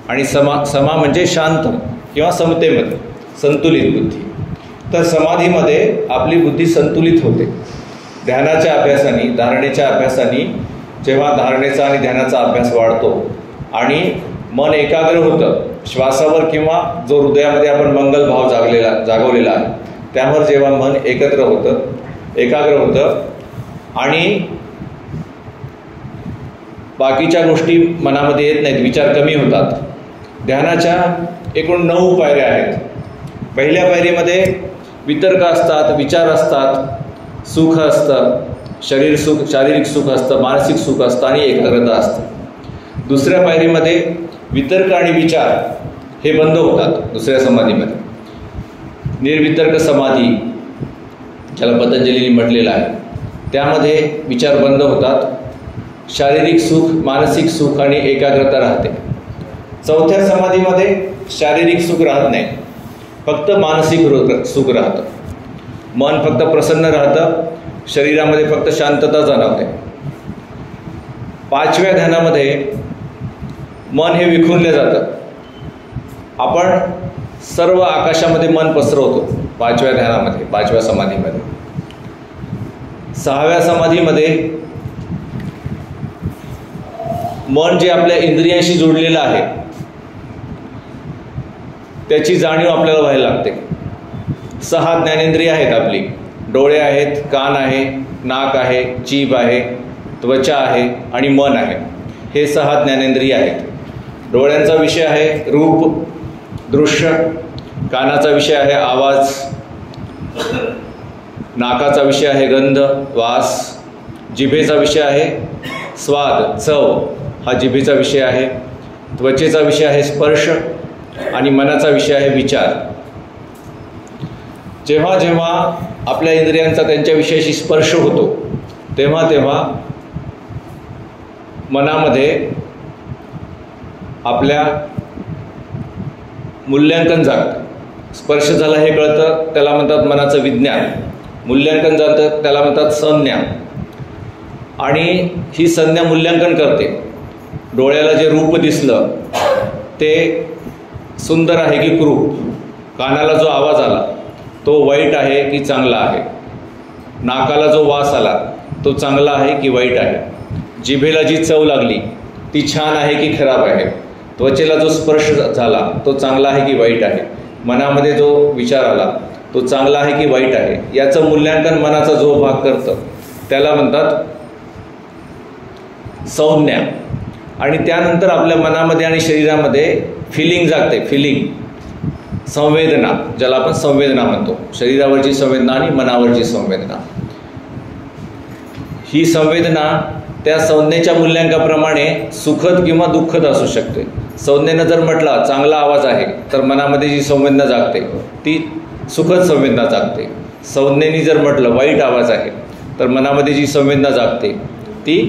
आणि समा म्हणजे शांत किंवा समतेमध्ये संतुलित बुद्धी. तर समाधीमध्ये आपली बुद्धी संतुलित होते. ध्यानाच्या अभ्यासाने, धारणेच्या अभ्यासाने जेव्हा धारणेचा आणि ध्यानाचा अभ्यास वाढतो आणि मन एकाग्र होतं श्वासावर किंवा जो हृदयामध्ये आपण मंगल भाव जागवलेला आहे त्यावर जेव्हा मन एकाग्र होतं आणि बाकीच्या गोष्टी मनामध्ये येत नाहीत, विचार कमी होतात. ध्यानाच्या एकूण 9 पायऱ्या आहेत. पहिल्या पायरीमध्ये वितर्क असतात, विचार असतात, सुख असतं, शारीरिक सुख असतं, मानसिक सुख असतं आणि एकाग्रता असते. दुसऱ्या पायरीमध्ये वितर्क आणि विचार हे बंद होतात. दुसऱ्या समाधीमध्ये निर्वितर्क समाधी ज्याला पतंजलीने म्हटलेलं आहे, त्यामध्ये विचार बंद होतात, शारीरिक सुख, मानसिक सुख आणि एकाग्रता राहते. चौथ्या समाधीमध्ये शारीरिक सुख राहत नाही, फक्त मानसिक सुख राहतं. मन फक्त प्रसन्न राहतं, शरीरामध्ये फक्त शांतता जाणवते. 5व्या ध्यानामध्ये मन हे विखुरले जातं. आपण सर्व आकाशामध्ये मन पसरवतो 5व्या ध्यानामध्ये, 5व्या समाधीमध्ये. 6व्या समाधीमध्ये मन जे आपल्या इंद्रियांशी जोडलेलं आहे त्याची जाणीव आपल्याला व्हायला लागते. 6 ज्ञानेंद्रिय आहेत आपली. डोळे आहेत, कान आहे, नाक आहे, जीभ आहे, त्वचा आहे आणि मन आहे. हे 6 ज्ञानेंद्रिय आहेत. डोळ्यांचा विषय आहे रूप, दृश्य. कानाचा विषय आहे आवाज. नाकाचा विषय आहे गंध, वास. जिभेचा विषय आहे स्वाद, चव, हा जिभेचा विषय आहे. त्वचेचा विषय आहे स्पर्श आणि मनाचा विषय आहे विचार. जेव्हा जेव्हा आपल्या इंद्रियांचा त्यांच्या विषयाशी स्पर्श होतो तेव्हा तेव्हा मनामध्ये आपल्या मूल्यांकन जागतं. स्पर्श झाला हे कळतं, त्याला म्हणतात मनाचं विज्ञान. मूल्यांकन जातं, त्याला म्हणतात संज्ञा. आणि ही संज्ञा मूल्यांकन करते. डोळ्याला जे रूप दिसलं ते सुंदर आहे की क्रूप, कानाला जो आवाज आला तो वाईट आहे की चांगला आहे, नाकाला जो वास आला तो चांगला आहे की वाईट आहे, जिभेला जी चव लागली ती छान आहे की खराब आहे, त्वचेला जो स्पर्श झाला तो चांगला आहे की वाईट आहे, मनामध्ये जो विचार आला तो चांगला आहे की वाईट आहे, याचं मूल्यांकन मनाचा जो भाग करतं त्याला म्हणतात संज्ञा. आणि त्यानंतर आपल्या मनामध्ये आणि शरीरामध्ये फिलिंग जागते. फिलिंग, संवेदना, ज्याला आपण संवेदना म्हणतो. शरीरावरची संवेदना आणि मनावरची संवेदना. ही संवेदना त्या संज्ञेच्या मूल्यांकाप्रमाणे सुखद किंवा दुःखद असू शकते. संज्ञेनं जर म्हटला चांगला आवाज आहे तर मनामध्ये जी संवेदना जागते ती सुखद संवेदना जागते. संज्ञेने जर म्हटलं वाईट आवाज आहे तर मनामध्ये जी संवेदना जागते ती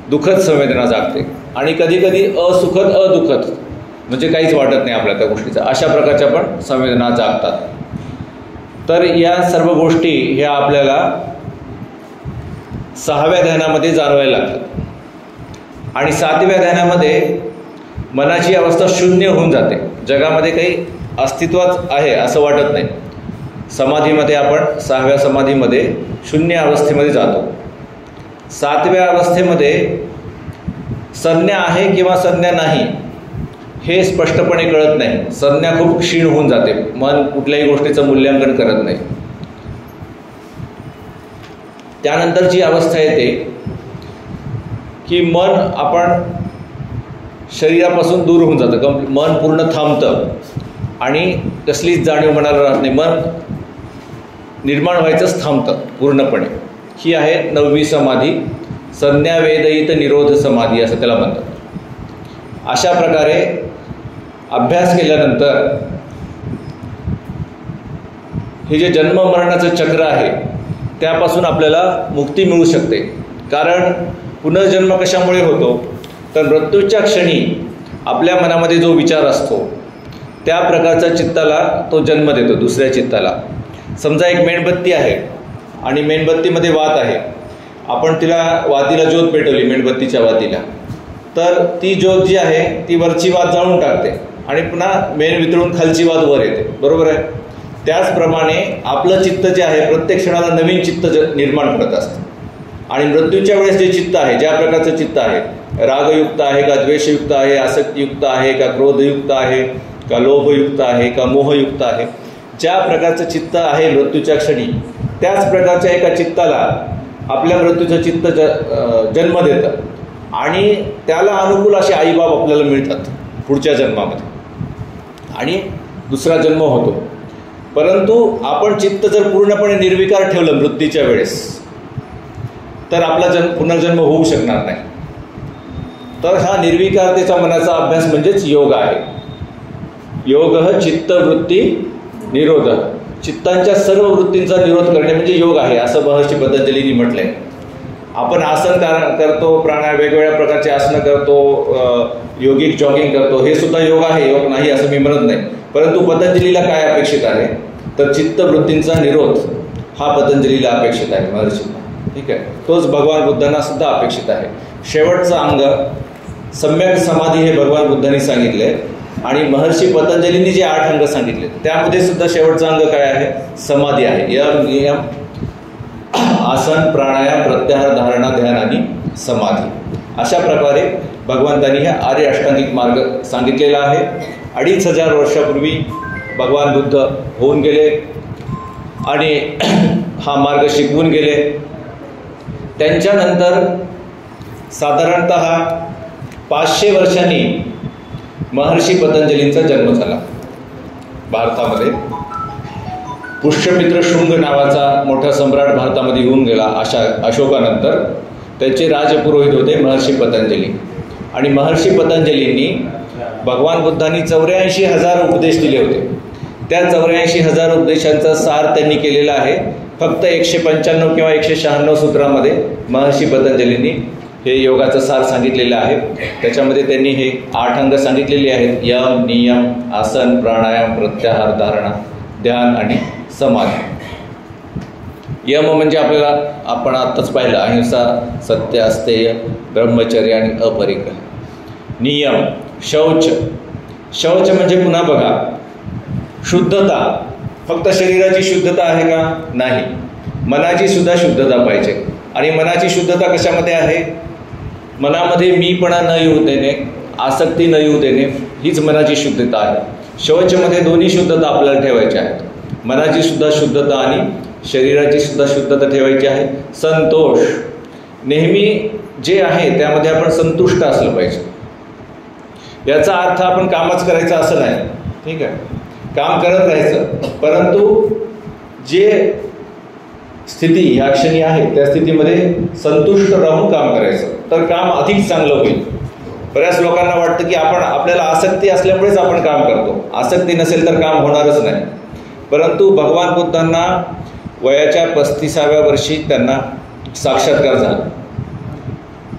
दुःखद संवेदना जागते. आणि कधीकधी असुखद, अदुःखद, म्हणजे काहीच वाटत नाही आपल्या त्या गोष्टीचा, अशा प्रकारच्या पण संवेदना जागतात. तर या सर्व गोष्टी ह्या आपल्याला 6व्या ध्यानामध्ये जाणवायला लागतात. आणि 7व्या ध्यानामध्ये मनाची अवस्था शून्य होऊन जाते. जगामध्ये काही अस्तित्वात आहे असं वाटत नाही. समाधीमध्ये आपण 6व्या समाधीमध्ये शून्य अवस्थेमध्ये जातो. 7व्या अवस्थेमध्ये संज्ञा आहे किंवा संज्ञा नाही हे स्पष्टपणे कळत नाही. संज्ञा खूप क्षीण होऊन जाते, मन कुठल्याही गोष्टीचं मूल्यांकन करत नाही. त्यानंतरची अवस्था येते की मन आपण शरीरापासून दूर होऊन जातं, मन पूर्ण थांबतं आणि कसलीच जाणीव मनाला राहत नाही, मन निर्माण व्हायचंच थांबतं पूर्णपणे. ही आहे 9वी समाधी, संज्ञावेदयित निरोध समाधी असं त्याला म्हणतात. अशा प्रकारे अभ्यास केल्यानंतर हे जे जन्म मरणाचं चक्र आहे त्यापासून आपल्याला मुक्ती मिळू शकते. कारण पुनर्जन्म कशामुळे होतो तर मृत्यूच्या क्षणी आपल्या मनामध्ये जो विचार असतो त्या प्रकारचा चित्ताला तो जन्म देतो, दुसऱ्या चित्ताला. समजा एक मेणबत्ती आहे आणि मेणबत्तीमध्ये वात आहे, आपण तिला वातीला ज्योत पेटवली मेणबत्तीच्या वातीला, तर ती ज्योत जी आहे ती वरची वात जाळून टाकते आणि पुन्हा मेण वितळून खालची वात वर येते, बरोबर आहे. त्याचप्रमाणे आपलं चित्त जे आहे प्रत्येक क्षणाला नवीन चित्त निर्माण करत असतं आणि मृत्यूच्या वेळेस जे चित्त आहे, ज्या प्रकारचं चित्त आहे, रागयुक्त आहे का द्वेषयुक्त आहे, आसक्तियुक्त आहे का क्रोधयुक्त आहे का लोभयुक्त आहे का मोहयुक्त आहे, ज्या प्रकारचं चित्त आहे मृत्यूच्या क्षणी त्याच प्रकारच्या एका चित्ताला आपल्या मृत्यूचं चित्त जन्म देतं आणि त्याला अनुकूल असे आईबाप आपल्याला मिळतात पुढच्या जन्मामध्ये आणि दुसरा जन्म होतो. परंतु आपण चित्त जर पूर्णपणे निर्विकार ठेवलं मृत्यूच्या वेळेस तर आपला पुनर्जन्म होऊ शकणार नाही. तर हा निर्विकारतेचा मनाचा अभ्यास म्हणजेच योग आहे. योग चित्तवृत्ती निरोध, चित्तांच्या सर्व वृत्तींचा निरोध करणे म्हणजे योग आहे असं महर्षी पतंजलींनी म्हटलंय. आपण आसन करतो, प्राणायाम वेगवेगळ्या प्रकारचे आसनं करतो, योगिक जॉगिंग करतो, हे सुद्धा योग आहे, योग नाही असं मी म्हणत नाही. परंतु पतंजलीला काय अपेक्षित आहे तर चित्तवृत्तींचा निरोध हा पतंजलीला अपेक्षित आहे, महर्षींना. ठीक आहे, तोच भगवान बुद्धांना सुद्धा अपेक्षित आहे. शेवटचं अंग सम्यक समाधी हे भगवान बुद्धांनी सांगितले आणि महर्षी पतंजलींनी जे 8 अंग सांगितले त्यामध्ये सुद्धा शेवटचं अंग काय आहे, समाधी आहे. यम नियम आसन प्राणायाम प्रत्याहार धारणा ध्यान आणि समाधी, अशा प्रकारे भगवंतांनी हा आर्य अष्टांगिक मार्ग सांगितलेला आहे. 2500 वर्षापूर्वी भगवान बुद्ध होऊन गेले आणि हा मार्ग शिकवून गेले. त्यांच्यानंतर साधारणतः 500 वर्षांनी महर्षी पतंजलींचा जन्म झाला भारतामध्ये. पुष्यमित्र शृंग नावाचा मोठा सम्राट भारतामध्ये येऊन गेला अशोकानंतर. त्याचे राजपुरोहित होते महर्षी पतंजली आणि महर्षी पतंजलींनी भगवान बुद्धांनी 84,000 उपदेश दिले होते. त्या 84,000 उपदेशांचा सार त्यांनी केलेला आहे फक्त 195 किंवा 196 सूत्रामध्ये. महर्षी पतंजलींनी हे योगाचं सार सांगितलेलं आहे. त्याच्यामध्ये त्यांनी हे 8 अंग सांगितलेले आहेत, यम नियम आसन प्राणायाम प्रत्याहार धारणा ध्यान आणि समाधी. यम म्हणजे आपण आत्ताच पाहिलं अहिंसा सत्य अस्तेय ब्रह्मचर्य आणि अपरिग्रह. नियम शौच, शौच म्हणजे पुन्हा बघा शुद्धता. फक्त शरीराची शुद्धता आहे का, नाही, मनाची सुद्धा शुद्धता पाहिजे. आणि मनाची शुद्धता कशामध्ये आहे, मनामध्ये मीपणा न येऊ देणे, आसक्ती न येऊ देणे, हीच मनाची शुद्धता आहे. शौचमध्ये दोन्ही शुद्धता आपल्याला ठेवायच्या आहेत, मनाची सुद्धा शुद्धता आणि शरीराची सुद्धा शुद्धता ठेवायची आहे. संतोष, नेहमी जे आहे त्यामध्ये आपण संतुष्ट असलं पाहिजे. याचा अर्थ आपण कामच करायचं असं नाही, ठीक आहे, काम करत राहायचं, परंतु जे स्थिती ह्या क्षणी आहे त्या स्थितीमध्ये संतुष्ट राहून काम करायचं, तर काम अधिक चांगलं होईल. बऱ्याच लोकांना वाटतं की आपल्याला आसक्ती असल्यामुळेच आपण काम करतो, आसक्ती नसेल तर काम होणारच नाही. परंतु भगवान बुद्धांना वयाच्या 35व्या वर्षी त्यांना साक्षात्कार झाला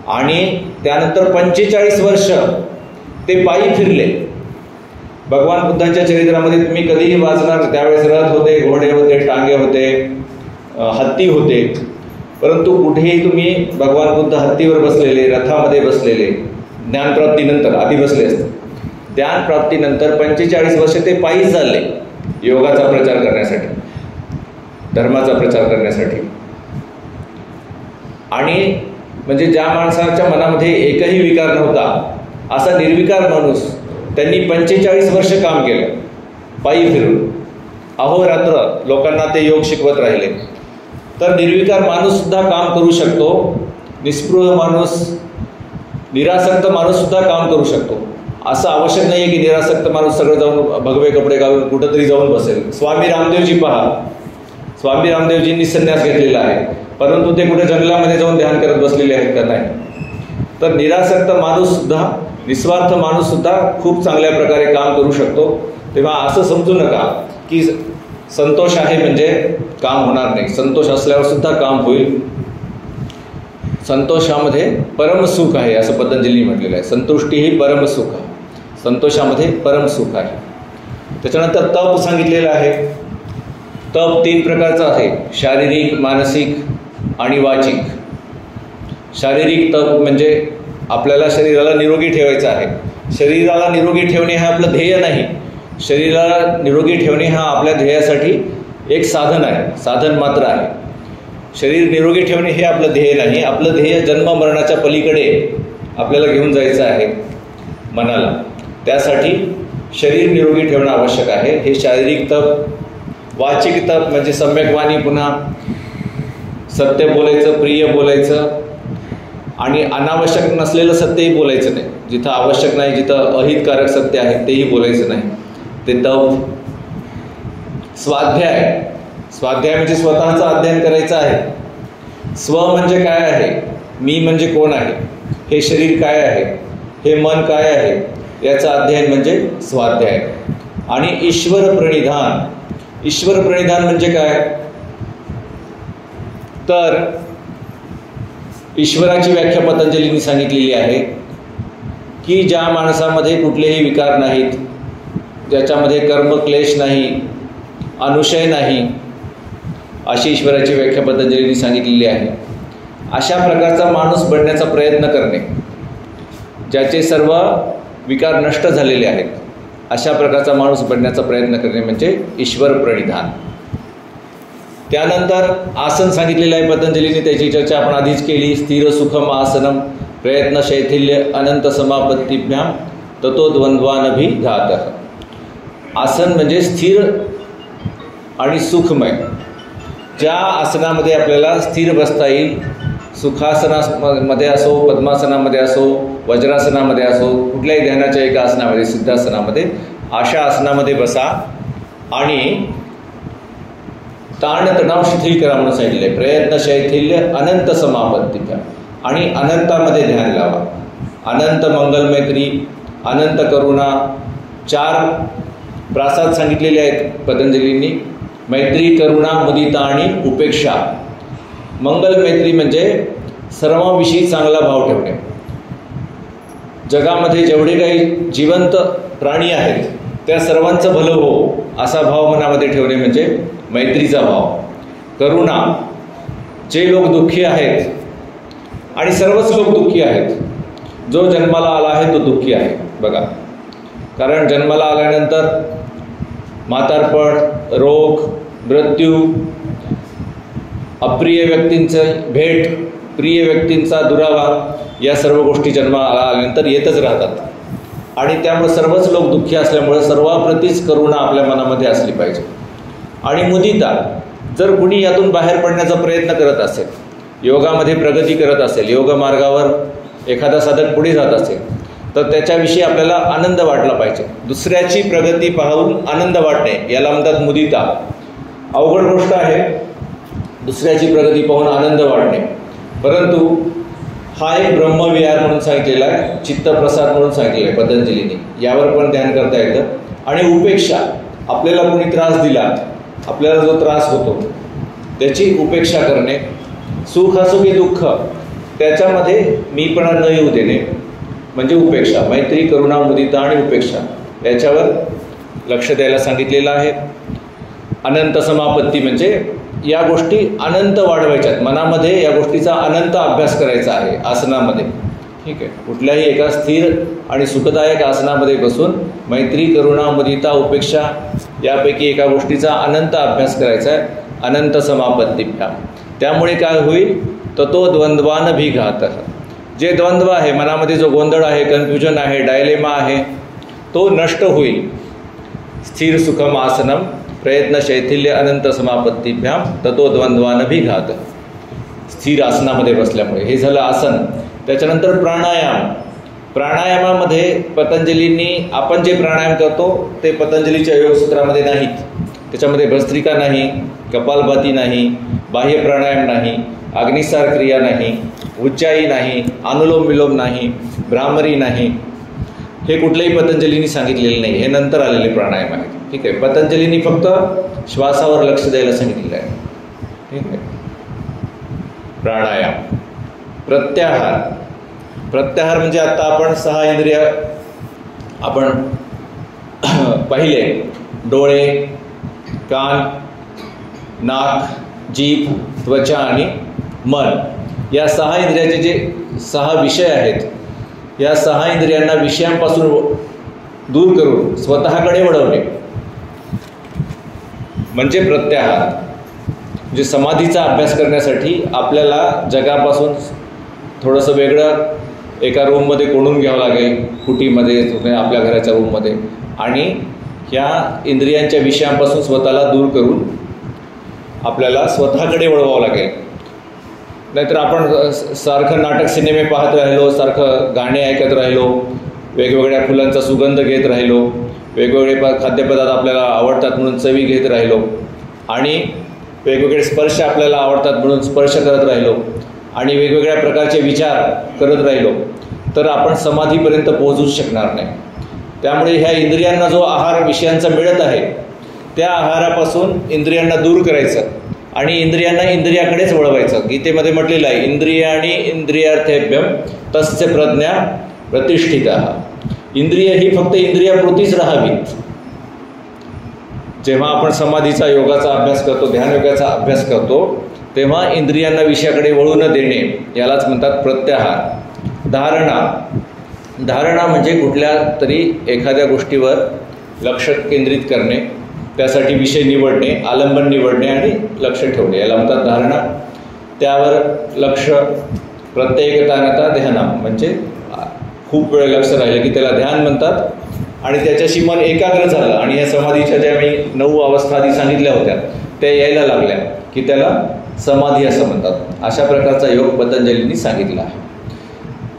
आणि त्यानंतर 45 वर्ष ते पायी फिरले. भगवान बुद्धांच्या चरित्रामध्ये तुम्ही कधीही वाचणार, त्यावेळेस रथ होते, घोडे होते, टांगे होते, हत्ती होते, परंतु कुठेही तुम्ही भगवान बुद्ध हत्तीवर बसलेले, रथामध्ये बसलेले, ज्ञानप्राप्तीनंतर, आधी बसले असते, ज्ञानप्राप्तीनंतर 45 वर्ष ते पायीच चालले योगाचा प्रचार करण्यासाठी, धर्माचा प्रचार करण्यासाठी. आणि म्हणजे ज्या माणसाच्या मनामध्ये एकही विकार नव्हता असा निर्विकार माणूस त्यांनी 45 वर्ष काम केलं, पायी फिरून अहोरात्र लोकांना ते योग शिकवत राहिले. तर निर्विकार माणूससुद्धा काम करू शकतो, निस्पृह माणूस, निरासक्त माणूससुद्धा काम करू शकतो. असं आवश्यक नाही आहे की निरासक्त माणूस सगळं जाऊन भगवे कपडे घालून कुठंतरी जाऊन बसेल. स्वामी रामदेवजी पहा, स्वामी रामदेवजींनी संन्यास घेतलेला आहे, परंतु ते कुठे जंगलामध्ये जाऊन ध्यान करत बसलेले आहेत का? नाही. तर निरासक्त माणूससुद्धा, निस्वार्थ माणूससुद्धा खूप चांगल्या प्रकारे काम करू शकतो. तेव्हा असं समजू नका की संतोष आहे म्हणजे काम होणार नाही. संतोष असल्यावर सुद्धा काम होईल. संतोषामध्ये परमसुख आहे असं पतंजलींनी म्हटलेलं आहे. संतुष्टी ही परमसुख आहे, संतोषामध्ये परमसुख आहे. त्याच्यानंतर तप सांगितलेलं आहे. तप 3 प्रकारचं आहे, शारीरिक, मानसिक आणि वाचिक. शारीरिक तप म्हणजे आपल्याला शरीराला निरोगी ठेवायचं आहे. शरीराला निरोगी ठेवणे हे आपलं ध्येय नाही. शरीराला निरोगी ठेवणे हा आपल्या ध्येयासाठी एक साधन आहे, साधन मात्र आहे. शरीर निरोगी ठेवणे हे आपलं ध्येय नाही. आपलं ध्येय जन्म मरणाच्या पलीकडे आपल्याला घेऊन जायचं आहे मनाला. त्यासाठी शरीर निरोगी ठेवणं आवश्यक आहे. हे शारीरिक तप. वाचिक तप म्हणजे सम्यक वाणी, पुन्हा सत्य बोलायचं, प्रिय बोलायचं आणि अनावश्यक नसलेलं सत्यही बोलायचं नाही. जिथं आवश्यक नाही, जिथं अहितकारक सत्य आहे तेही बोलायचं नाही. ते तप. स्वाध्याय. स्वाध्याय म्हणजे स्वतःचं अध्ययन करायचं आहे. स्व म्हणजे काय आहे, मी म्हणजे कोण आहे, हे शरीर काय आहे, हे मन काय आहे, याचं अध्ययन म्हणजे स्वाध्याय. आणि ईश्वर प्रणिधान. ईश्वर प्रणिधान म्हणजे काय, तर ईश्वराची व्याख्या पतंजलींनी सांगितलेली आहे की ज्या माणसामध्ये कुठलेही विकार नाहीत, ज्याच्यामध्ये कर्मक्लेश नाही, अनुशय नाही, अशी ईश्वराची व्याख्या पतंजलींनी सांगितलेली आहे. अशा प्रकारचा माणूस बनण्याचा प्रयत्न करणे, ज्याचे सर्व विकार नष्ट झालेले आहेत, अशा प्रकारचा माणूस बनण्याचा प्रयत्न करणे म्हणजे ईश्वर प्रणिधान. त्यानंतर आसन सांगितलेलं आहे पतंजलीने, त्याची चर्चा आपण आधीच केली. स्थिर सुखम आसनम प्रयत्न शैथिल्य अनंत समापत्तीभ्याम ततो द्वंद्वानभिघातः. आसन म्हणजे स्थिर आणि सुखमय. ज्या आसनामध्ये आपल्याला स्थिर बसता येईल, सुखासनामध्ये असो, पद्मासनामध्ये असो, वज्रासनामध्ये असो, कुठल्याही ध्यानाच्या एका आसनामध्ये, सिद्धासनामध्ये, अशा आसनामध्ये बसा आणि ताणतणाव शिथिल करा म्हणून सांगितले. प्रयत्न शैथिल्य अनंत समापत्तीभ्याम. आणि अनंतामध्ये ध्यान लावा. अनंत मंगलमैत्री, अनंत करुणा, 4 प्रासाद सांगितलेले आहेत पतंजलींनी. मैत्री, करुणा, मुदिता आणि उपेक्षा. मंगल मैत्री म्हणजे सर्वांविषयी चांगला भाव ठेवणे. जगामध्ये जेवढे काही जिवंत प्राणी आहेत त्या सर्वांचं भलं हो असा भाव मनामध्ये ठेवणे म्हणजे मैत्रीचा भाव. करुणा, जे लोक दुःखी आहेत, आणि सर्वच लोक दुःखी आहेत, जो जन्माला आला आहे तो दुःखी आहे बघा. कारण जन्माला आल्यानंतर म्हातारपण, रोग, मृत्यू, अप्रिय व्यक्तींचं भेट, प्रिय व्यक्तींचा दुरावा, या सर्व गोष्टी जन्माला आल्यानंतर येतच राहतात. आणि त्यामुळे सर्वच लोक दुःखी असल्यामुळे सर्वाप्रतीच करुणा आपल्या मनामध्ये असली पाहिजे. आणि मुदिता, जर कुणी यातून बाहेर पडण्याचा प्रयत्न करत असेल, योगामध्ये प्रगती करत असेल, योग मार्गावर एखादा साधक पुढे जात असेल, तर त्याच्याविषयी आपल्याला आनंद वाटला पाहिजे. दुसऱ्याची प्रगती पाहून आनंद वाटणे याला म्हणतात मुदिता. अवघड गोष्ट आहे दुसऱ्याची प्रगती पाहून आनंद वाटणे, परंतु हा एक ब्रह्मविहार म्हणून सांगितलेला आहे, चित्तप्रसाद म्हणून सांगितलेलं आहे पतंजलीने. यावर पण ध्यान करता येतं. आणि उपेक्षा, आपल्याला कोणी त्रास दिला, आपल्याला जो त्रास होतो त्याची उपेक्षा करणे. सुख असो की दुःख, त्याच्यामध्ये मीपणा न येऊ देणे म्हणजे उपेक्षा. मैत्री, करुणा, मुदिता आणि उपेक्षा याच्यावर लक्ष द्यायला सांगितलेलं आहे. अनंत समापत्ती म्हणजे या गोष्टी अनंत वाढवायच्यात, मनामध्ये या गोष्टीचा अनंत अभ्यास करायचा आहे आसनामध्ये. ठीक आहे, कुठल्याही एका स्थिर आणि सुखदायक आसनामध्ये बसून मैत्री, करुणा, मुदिता, उपेक्षा यापैकी एका गोष्टीचा अनंत अभ्यास करायचा आहे. अनंत समापत्तीभ्याम. त्यामुळे काय होईल ततो द्वंद्वानभिघातः. जे द्वंद्व आहे, मनामध्ये जो गोंधळ आहे, कन्फ्युजन आहे, डायलेमा आहे, तो नष्ट होईल. स्थिर सुखम आसनम प्रयत्न शैथिल्य अनंत समापत्तीभ्याम ततो द्वंद्वानभिघातः. स्थिर आसनामध्ये बसल्यामुळे हे झालं आसन. त्याच्यानंतर प्राणायाम. प्राणायामामध्ये पतंजलींनी आपण जे प्राणायाम करतो ते पतंजलीच्या योगसूत्रामध्ये नाहीत. त्याच्यामध्ये भस्त्रिका नाही, कपालभाती नाही, बाह्य प्राणायाम नाही, अग्निसार क्रिया नाही, उज्जाई नाही, अनुलोम विलोम नाही, भ्रामरी नाही. हे कुठल्याही पतंजलींनी सांगितलेले नाही. हे नंतर आलेले प्राणायाम आहेत. ठीक आहे. पतंजलींनी फक्त श्वासावर लक्ष द्यायला सांगितलेलं आहे. ठीक आहे. प्राणायाम. प्रत्याहार. प्रत्याहार म्हणजे आता आपण 6 इंद्रिय आपण पाहिले. डोळे, कान, नाक, जीभ, त्वचा आणि मन. या 6 इंद्रियाचे जे 6 विषय आहेत, या 6 इंद्रियांना विषयांपासून दूर करून स्वतःकडे वळवणे म्हणजे प्रत्याहार. म्हणजे समाधीचा अभ्यास करण्यासाठी आपल्याला जगापासून थोडंसं वेगळं एका रूममध्ये कोंडून घ्यावं लागेल, कुटीमध्ये, आपल्या घराच्या रूममध्ये, आणि ह्या इंद्रियांच्या विषयांपासून स्वतःला दूर करून आपल्याला स्वतःकडे वळवावं लागेल. नाहीतर आपण सारखं नाटक सिनेमे पाहत राहिलो, सारखं गाणे ऐकत राहिलो, वेगवेगळ्या फुलांचा सुगंध घेत राहिलो, वेगवेगळे खाद्यपदार्थ आपल्याला आवडतात म्हणून चवी घेत राहिलो, आणि वेगवेगळे स्पर्श आपल्याला आवडतात म्हणून स्पर्श करत राहिलो, आणि वेगवेगळ्या प्रकारचे विचार करत राहिलो, तर आपण समाधीपर्यंत पोहोचूच शकणार नाही. त्यामुळे ह्या इंद्रियांना जो आहार विषयांचा मिळत आहे, त्या आहारापासून इंद्रियांना दूर करायचं आणि इंद्रियांना इंद्रियाकडेच वळवायचं. गीतेमध्ये म्हटलेलं आहे, इंद्रियाणी इंद्रियार्थेभ्यम तस्य प्रज्ञा प्रतिष्ठितः. इंद्रिय ही फक्त इंद्रियापुरतीच राहावीत. जेव्हा आपण समाधीचा, योगाचा अभ्यास करतो, ध्यानयोगाचा अभ्यास करतो, तेव्हा इंद्रियांना विषयाकडे वळू न देणे यालाच म्हणतात प्रत्याहार. धारणा. धारणा म्हणजे कुठल्या तरी एखाद्या गोष्टीवर लक्ष केंद्रित करणे, त्यासाठी विषय निवडणे, आलंबन निवडणे आणि लक्ष ठेवणे, याला म्हणतात धारणा. त्यावर लक्ष प्रत्येकतानता ध्यानम म्हणजे खूप वेळ लक्ष राहिलं की त्याला ध्यान म्हणतात. आणि त्याच्याशी मन एकाग्र झालं आणि या समाधीच्या ज्या मी 9 अवस्था आधी सांगितल्या होत्या त्या यायला लागल्या की त्याला समाधी असं म्हणतात. अशा प्रकारचा योग पतंजलींनी सांगितला आहे.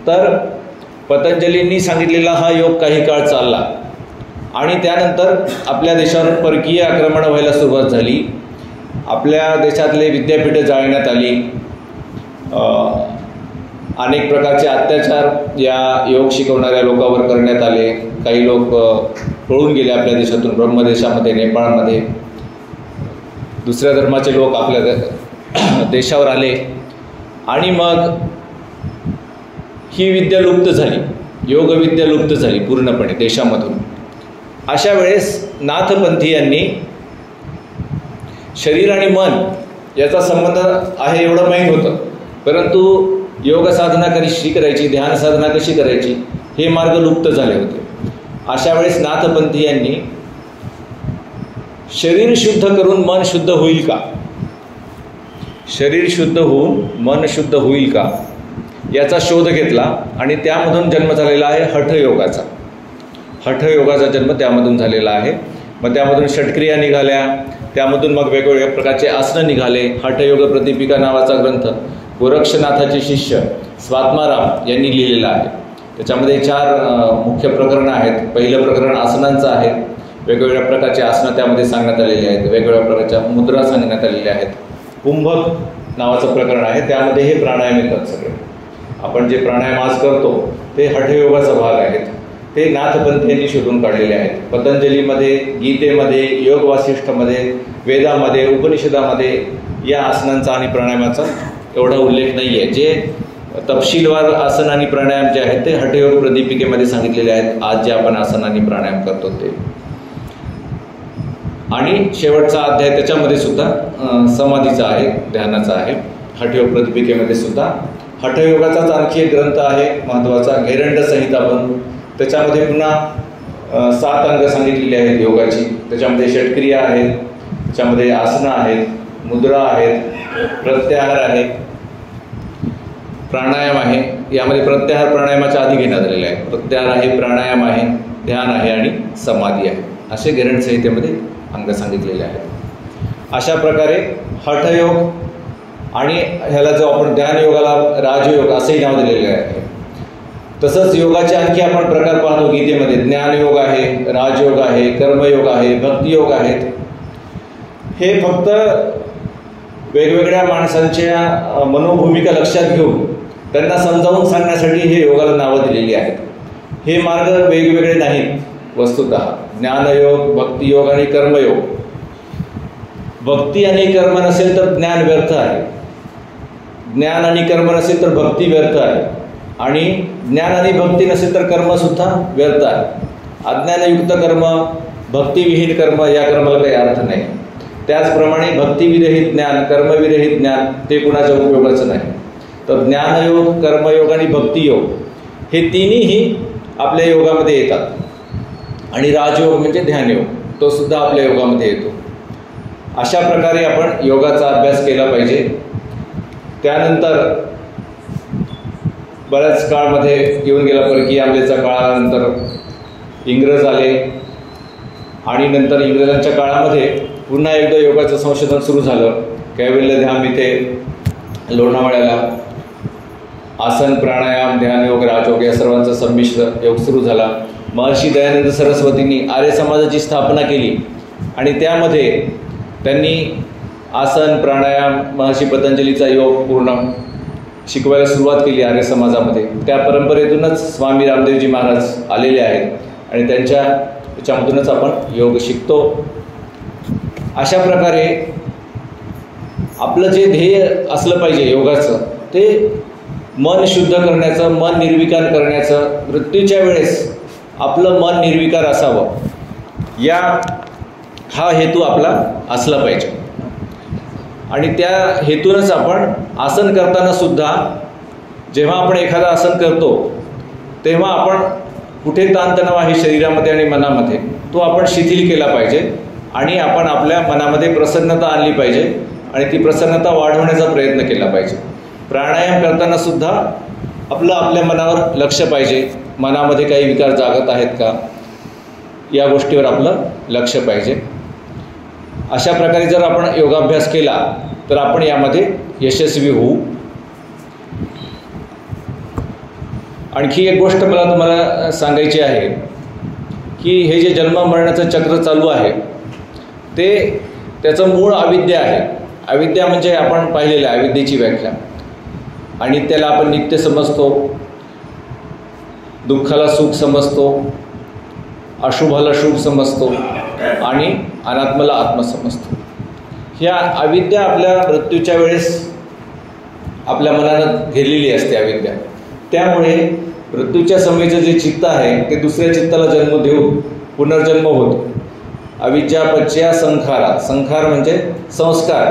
तर पतंजलींनी सांगितलेला हा योग काही काळ चालला आणि त्यानंतर आपल्या देशावर परकीय आक्रमणं व्हायला सुरुवात झाली. आपल्या देशातले विद्यापीठं जाळण्यात आली. अनेक प्रकारचे अत्याचार या योग शिकवणाऱ्या लोकांवर करण्यात आले. काही लोक पळून गेले आपल्या देशातून, ब्रह्मदेशामध्ये, नेपाळमध्ये. दुसऱ्या धर्माचे लोक आपल्या देशावर आले आणि मग ही विद्या लुप्त झाली, योगविद्या लुप्त झाली पूर्णपणे देशामधून. अशा वेळेस नाथपंथीयांनी शरीर आणि मन याचा संबंध आहे एवढं माहीत होतं, परंतु योग साधना कशी करायची, ध्यान साधना कशी करायची हे मार्ग लुप्त झाले होते. अशा वेळेस नाथपंथीयांनी शरीर शुद्ध करून मन शुद्ध होईल का, शरीर शुद्ध होऊन मन शुद्ध होईल का याचा शोध घेतला आणि त्यामधून जन्म झालेला आहे हठयोगाचा. हठयोगाचा जन्म त्यामधून झालेला आहे. मग त्यामधून षटक्रिया निघाल्या, त्यामधून मग वेगवेगळ्या प्रकारचे आसनं निघाले. हठयोग प्रतिपिका नावाचा ग्रंथ गोरक्षनाथाचे शिष्य स्वात्माराम यांनी लिहिलेला आहे. त्याच्यामध्ये 4 मुख्य प्रकरणं आहेत. पहिलं प्रकरण आसनांचं आहे. वेगवेगळ्या प्रकारचे आसनं त्यामध्ये सांगण्यात आलेले आहेत, वेगवेगळ्या प्रकारच्या मुद्रा सांगण्यात आलेल्या आहेत. कुंभक नावाचं प्रकरण आहे, त्यामध्ये हे प्राणायाम येतात सगळे. आपण जे प्राणायाम आज करतो ते हठयोगाचा भाग आहेत. ते नाथपंथीयांनी शोधून काढलेले आहेत. पतंजलीमध्ये, गीतेमध्ये, योग वासिष्ठमध्ये, वेदामध्ये, उपनिषदामध्ये या आसनांचा आणि प्राणायामाचा एवढा उल्लेख नाही आहे. जे तपशीलवार आसन आणि प्राणायाम जे आहेत ते हठयोग प्रदीपिकेमध्ये सांगितलेले आहेत. आज जे आपण आसन आणि प्राणायाम करतो ते. आणि शेवटचा अध्याय त्याच्यामध्ये सुद्धा समाधीचा आहे, ध्यानाचा आहे. हठयोग प्रदीपिकेमध्ये सुद्धा हठयोगाचाच आणखी एक ग्रंथ आहे महत्त्वाचा, घेरंड संहिता बनून. त्याच्यामध्ये पुन्हा 7 अंग सांगितलेली आहेत योगाची. त्याच्यामध्ये षटक्रिया आहेत, त्याच्यामध्ये आसनं आहेत, मुद्रा आहेत, प्रत्याहार आहे प्राणायाम आहे, यामध्ये प्रत्याहार प्राणायामाच्या आधी घेण्यात आलेला आहे. प्रत्याहार आहे, प्राणायाम आहे, ध्यान आहे आणि समाधी आहे, असे ग्रंथ संहितेमध्ये अंग सांगितलेले आहेत. अशा प्रकारे हठयोग आणि ह्याला जो आपण ध्यानयोगाला राजयोग असेही नाव दिलेले आहे. तसंच योगाचे आणखी आपण प्रकार पाहतो गीतेमध्ये. ज्ञानयोग आहे, राजयोग आहे, कर्मयोग आहे, भक्तियोग आहेत. हे फक्त वेगवेगळ्या माणसांच्या मनोभूमिका लक्षात घेऊन त्यांना समजावून सांगण्यासाठी हे योगाला नावं दिलेली आहेत. हे मार्ग वेगवेगळे नाहीत वस्तुतः. ज्ञानयोग, भक्तियोग आणि कर्मयोग. भक्ती आणि कर्म नसेल तर ज्ञान व्यर्थ आहे, ज्ञान आणि कर्म नसेल तर भक्ती व्यर्थ आहे, आणि ज्ञान आणि भक्ती नसेल तर कर्मसुद्धा व्यर्थ आहे. अज्ञानयुक्त कर्म, भक्तिविहीन कर्म या कर्माला काही अर्थ नाही. त्याचप्रमाणे भक्तिविरहित ज्ञान, कर्मविरहित ज्ञान ते कुणाच्या उपयोगाचं नाही. तर ज्ञानयोग, कर्मयोग आणि भक्तियोग हे तिन्हीही आपल्या योगामध्ये येतात. आणि राजयोग म्हणजे ध्यानयोग, तो सुद्धा आपल्या योगामध्ये येतो. अशा प्रकारे आपण योगाचा अभ्यास केला पाहिजे. त्यानंतर बऱ्याच काळामध्ये येऊन गेला, परकीय हमल्याचा काळानंतर इंग्रज आले आणि नंतर इंग्रजांच्या काळामध्ये पुन्हा एकदा योगाचं संशोधन सुरू झालं. कैवल्यधाम इथे लोणावळ्याला आसन, प्राणायाम, ध्यानयोग, राजयोग या सर्वांचा संमिश्र योग सुरू झाला. महर्षी दयानंद सरस्वतींनी आर्य समाजाची स्थापना केली आणि त्यामध्ये त्यांनी आसन, प्राणायाम, महर्षी पतंजलीचा योग पूर्ण शिकवायला सुरुवात केली आर्य समाजामध्ये. त्या परंपरेतूनच स्वामी रामदेवजी महाराज आलेले आहेत आणि त्याच्यामधूनच आपण योग शिकतो. अशा प्रकारे आपलं जे ध्येय असलं पाहिजे योगाचं, ते मन शुद्ध करण्याचं, मन निर्विकार करण्याचं. मृत्यूच्या वेळेस आपलं मन निर्विकार असावं, हा हेतू आपला असला पाहिजे. आणि त्या हेतूनच आपण आसन करताना सुद्धा, जेव्हा आपण एखादं आसन करतो तेव्हा आपण कुठे ताणतणाव आहे शरीरामध्ये आणि मनामध्ये, तो आपण शिथिल केला पाहिजे आणि आपण आपल्या मनामध्ये प्रसन्नता आणली पाहिजे आणि ती प्रसन्नता वाढवण्याचा प्रयत्न केला पाहिजे. प्राणायाम करताना सुद्धा आपल्या मनावर लक्ष पाहिजे. मनामध्ये काही विकार जागत आहेत का, या गोष्टीवर आपलं लक्ष पाहिजे. अशा प्रकारे जर आपण योगाभ्यास केला तर आपण यामध्ये यशस्वी होऊ. आणखी एक गोष्ट मला तुम्हाला सांगायची आहे की हे जे जन्म मरणाचं चक्र चालू आहे त्याचं मूळ अविद्या आहे. अविद्या म्हणजे आपण पाहिलेलं आहे अविद्येची व्याख्या, आणि त्याला आपण नित्य समजतो, दुःखाला सुख समजतो, अशुभाला शुभ समजतो आणि अनात्माला आत्मा समजतो. ह्या अविद्या आपल्या मृत्यूच्या वेळेस आपल्या मनानं घेरलेली असते अविद्या. त्यामुळे मृत्यूच्या समयीचं जे चित्त आहे ते दुसऱ्या चित्ताला जन्म देऊन पुनर्जन्म होतो. अविद्यापच्या संखारा, संखार म्हणजे संस्कार.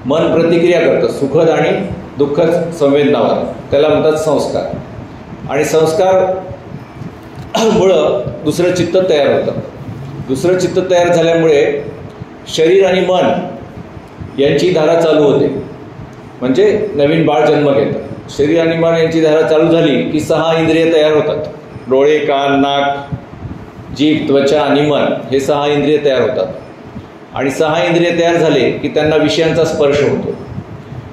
मन प्रतिक्रिया करतं सुखद आणि दुःखद संवेदनावर, त्याला म्हणतात संस्कार. आणि संस्कार मुळं दुसरं चित्त तयार होतं. दुसरं चित्त तयार झाल्यामुळे शरीर आणि मन यांची धारा चालू होते, म्हणजे नवीन बाळ जन्म घेतं. शरीर आणि मन यांची धारा चालू झाली की 6 इंद्रिय तयार होतात. डोळे, कान, नाक, जीभ, त्वचा आणि मन हे 6 इंद्रिय तयार होतात. आणि 6 इंद्रिय तयार झाले की त्यांना विषयांचा स्पर्श होतो.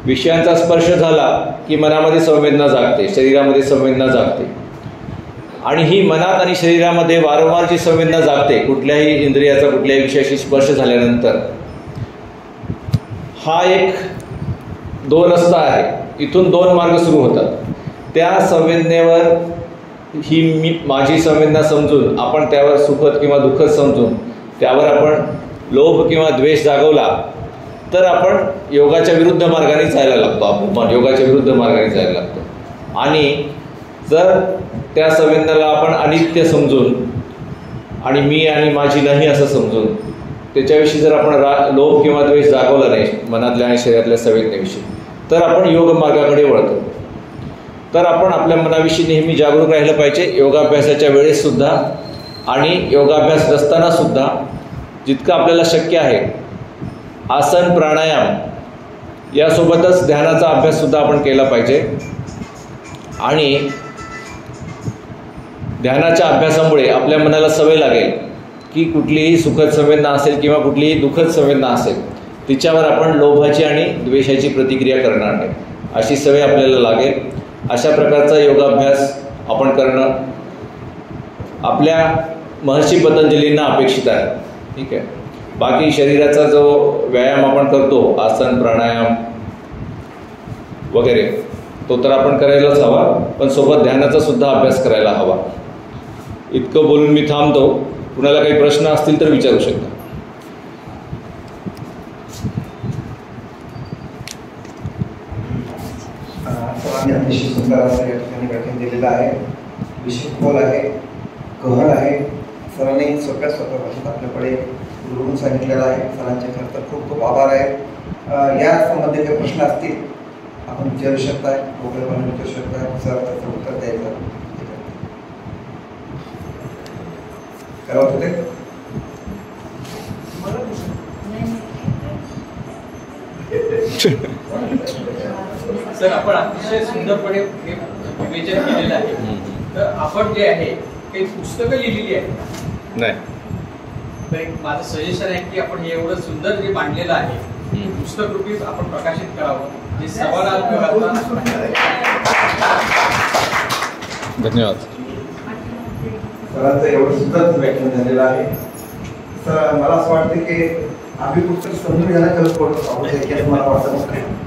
विषयांचा स्पर्श झाला की मनामध्ये संवेदना जागते, शरीरामध्ये संवेदना जागते. आणि ही मनात आणि शरीरामध्ये वारंवार जी संवेदना जागते कुठल्याही इंद्रियाचा कुठल्याही विषयाशी स्पर्श झाल्यानंतर, हा एक 2 रस्ता आहे. इथून 2 मार्ग सुरू होतात. त्या संवेदनेवर ही माझी संवेदना समजून आपण त्यावर सुखद किंवा दुःखद समजून त्यावर आपण लोभ किंवा द्वेष जागवला तर आपण योगाच्या विरुद्ध मार्गाने जायला लागतो. आपण योगाच्या विरुद्ध मार्गाने जायला लागतो. आणि जर त्या संवेदनाला आपण अनित्य समजून आणि मी आणि माझी नाही असं समजून त्याच्याविषयी जर आपण लोभ किंवा द्वेष जागवला नाही मनातल्या आणि शरीरातल्या संवेदनेविषयी, तर आपण योग मार्गाकडे वळतो. तर आपण आपल्या मनाविषयी नेहमी जागरूक राहिलं पाहिजे योगाभ्यासाच्या वेळेससुद्धा आणि योगाभ्यास नसताना सुद्धा. जितकं आपल्याला शक्य आहे आसन, प्राणायाम यासोबतच ध्यानाचा अभ्याससुद्धा आपण केला पाहिजे. आणि ध्यानाच्या अभ्यासामुळे आपल्या मनाला सवय लागेल की कुठलीही सुखद संवेदना असेल किंवा कुठलीही दुःखद संवेदना असेल तिच्यावर आपण लोभाची आणि द्वेषाची प्रतिक्रिया करणार नाही, अशी सवय आपल्याला लागेल. अशा प्रकारचा योगाभ्यास आपण करणं आपल्या महर्षी पतंजलींना अपेक्षित आहे. ठीक आहे. बाकी शरीराचा जो व्यायाम आपण करतो, आसन प्राणायाम वगैरे, तो तर आपण करायलाच हवा, पण सोबत ध्यानाचा सुद्धा अभ्यास करायला हवा. इतकं बोलून मी थांबतो. कुणाला काही प्रश्न असतील तर विचारू शकता. सरांनी अतिशय सुंदर असं या ठिकाणी व्याख्यान दिलेलं आहे. विषय खोल आहे, गहन आहे. सरांनी स्वतः भाषेत आपल्याकडे लिहून सांगितलेलं आहे. सरांचे खरं तर खूप खूप आभार आहेत. या संबंधी काही प्रश्न असतील आपण विचारू शकताय, मोकळेपणे विचारू शकताय. सर त्याचं उत्तर द्यायचं करत होते. सर आपण अतिशय सुंदरपणे विवेचन केलेलं आहे. तर आपण जे आहे काही पुस्तकं लिहिलेली आहेत नाही, तर एक माझं सजेशन आहे की आपण हे एवढं सुंदर जे मांडलेलं आहे पुस्तक रूपी आपण प्रकाशित करावं, जे संवादात्मक. धन्यवाद. सरांचं एवढं सुंदर व्याख्यान झालेलं आहे. सर मला असं वाटतं की आम्ही पुस्तक समजून घ्यायला करत पडतो मला वाटतं.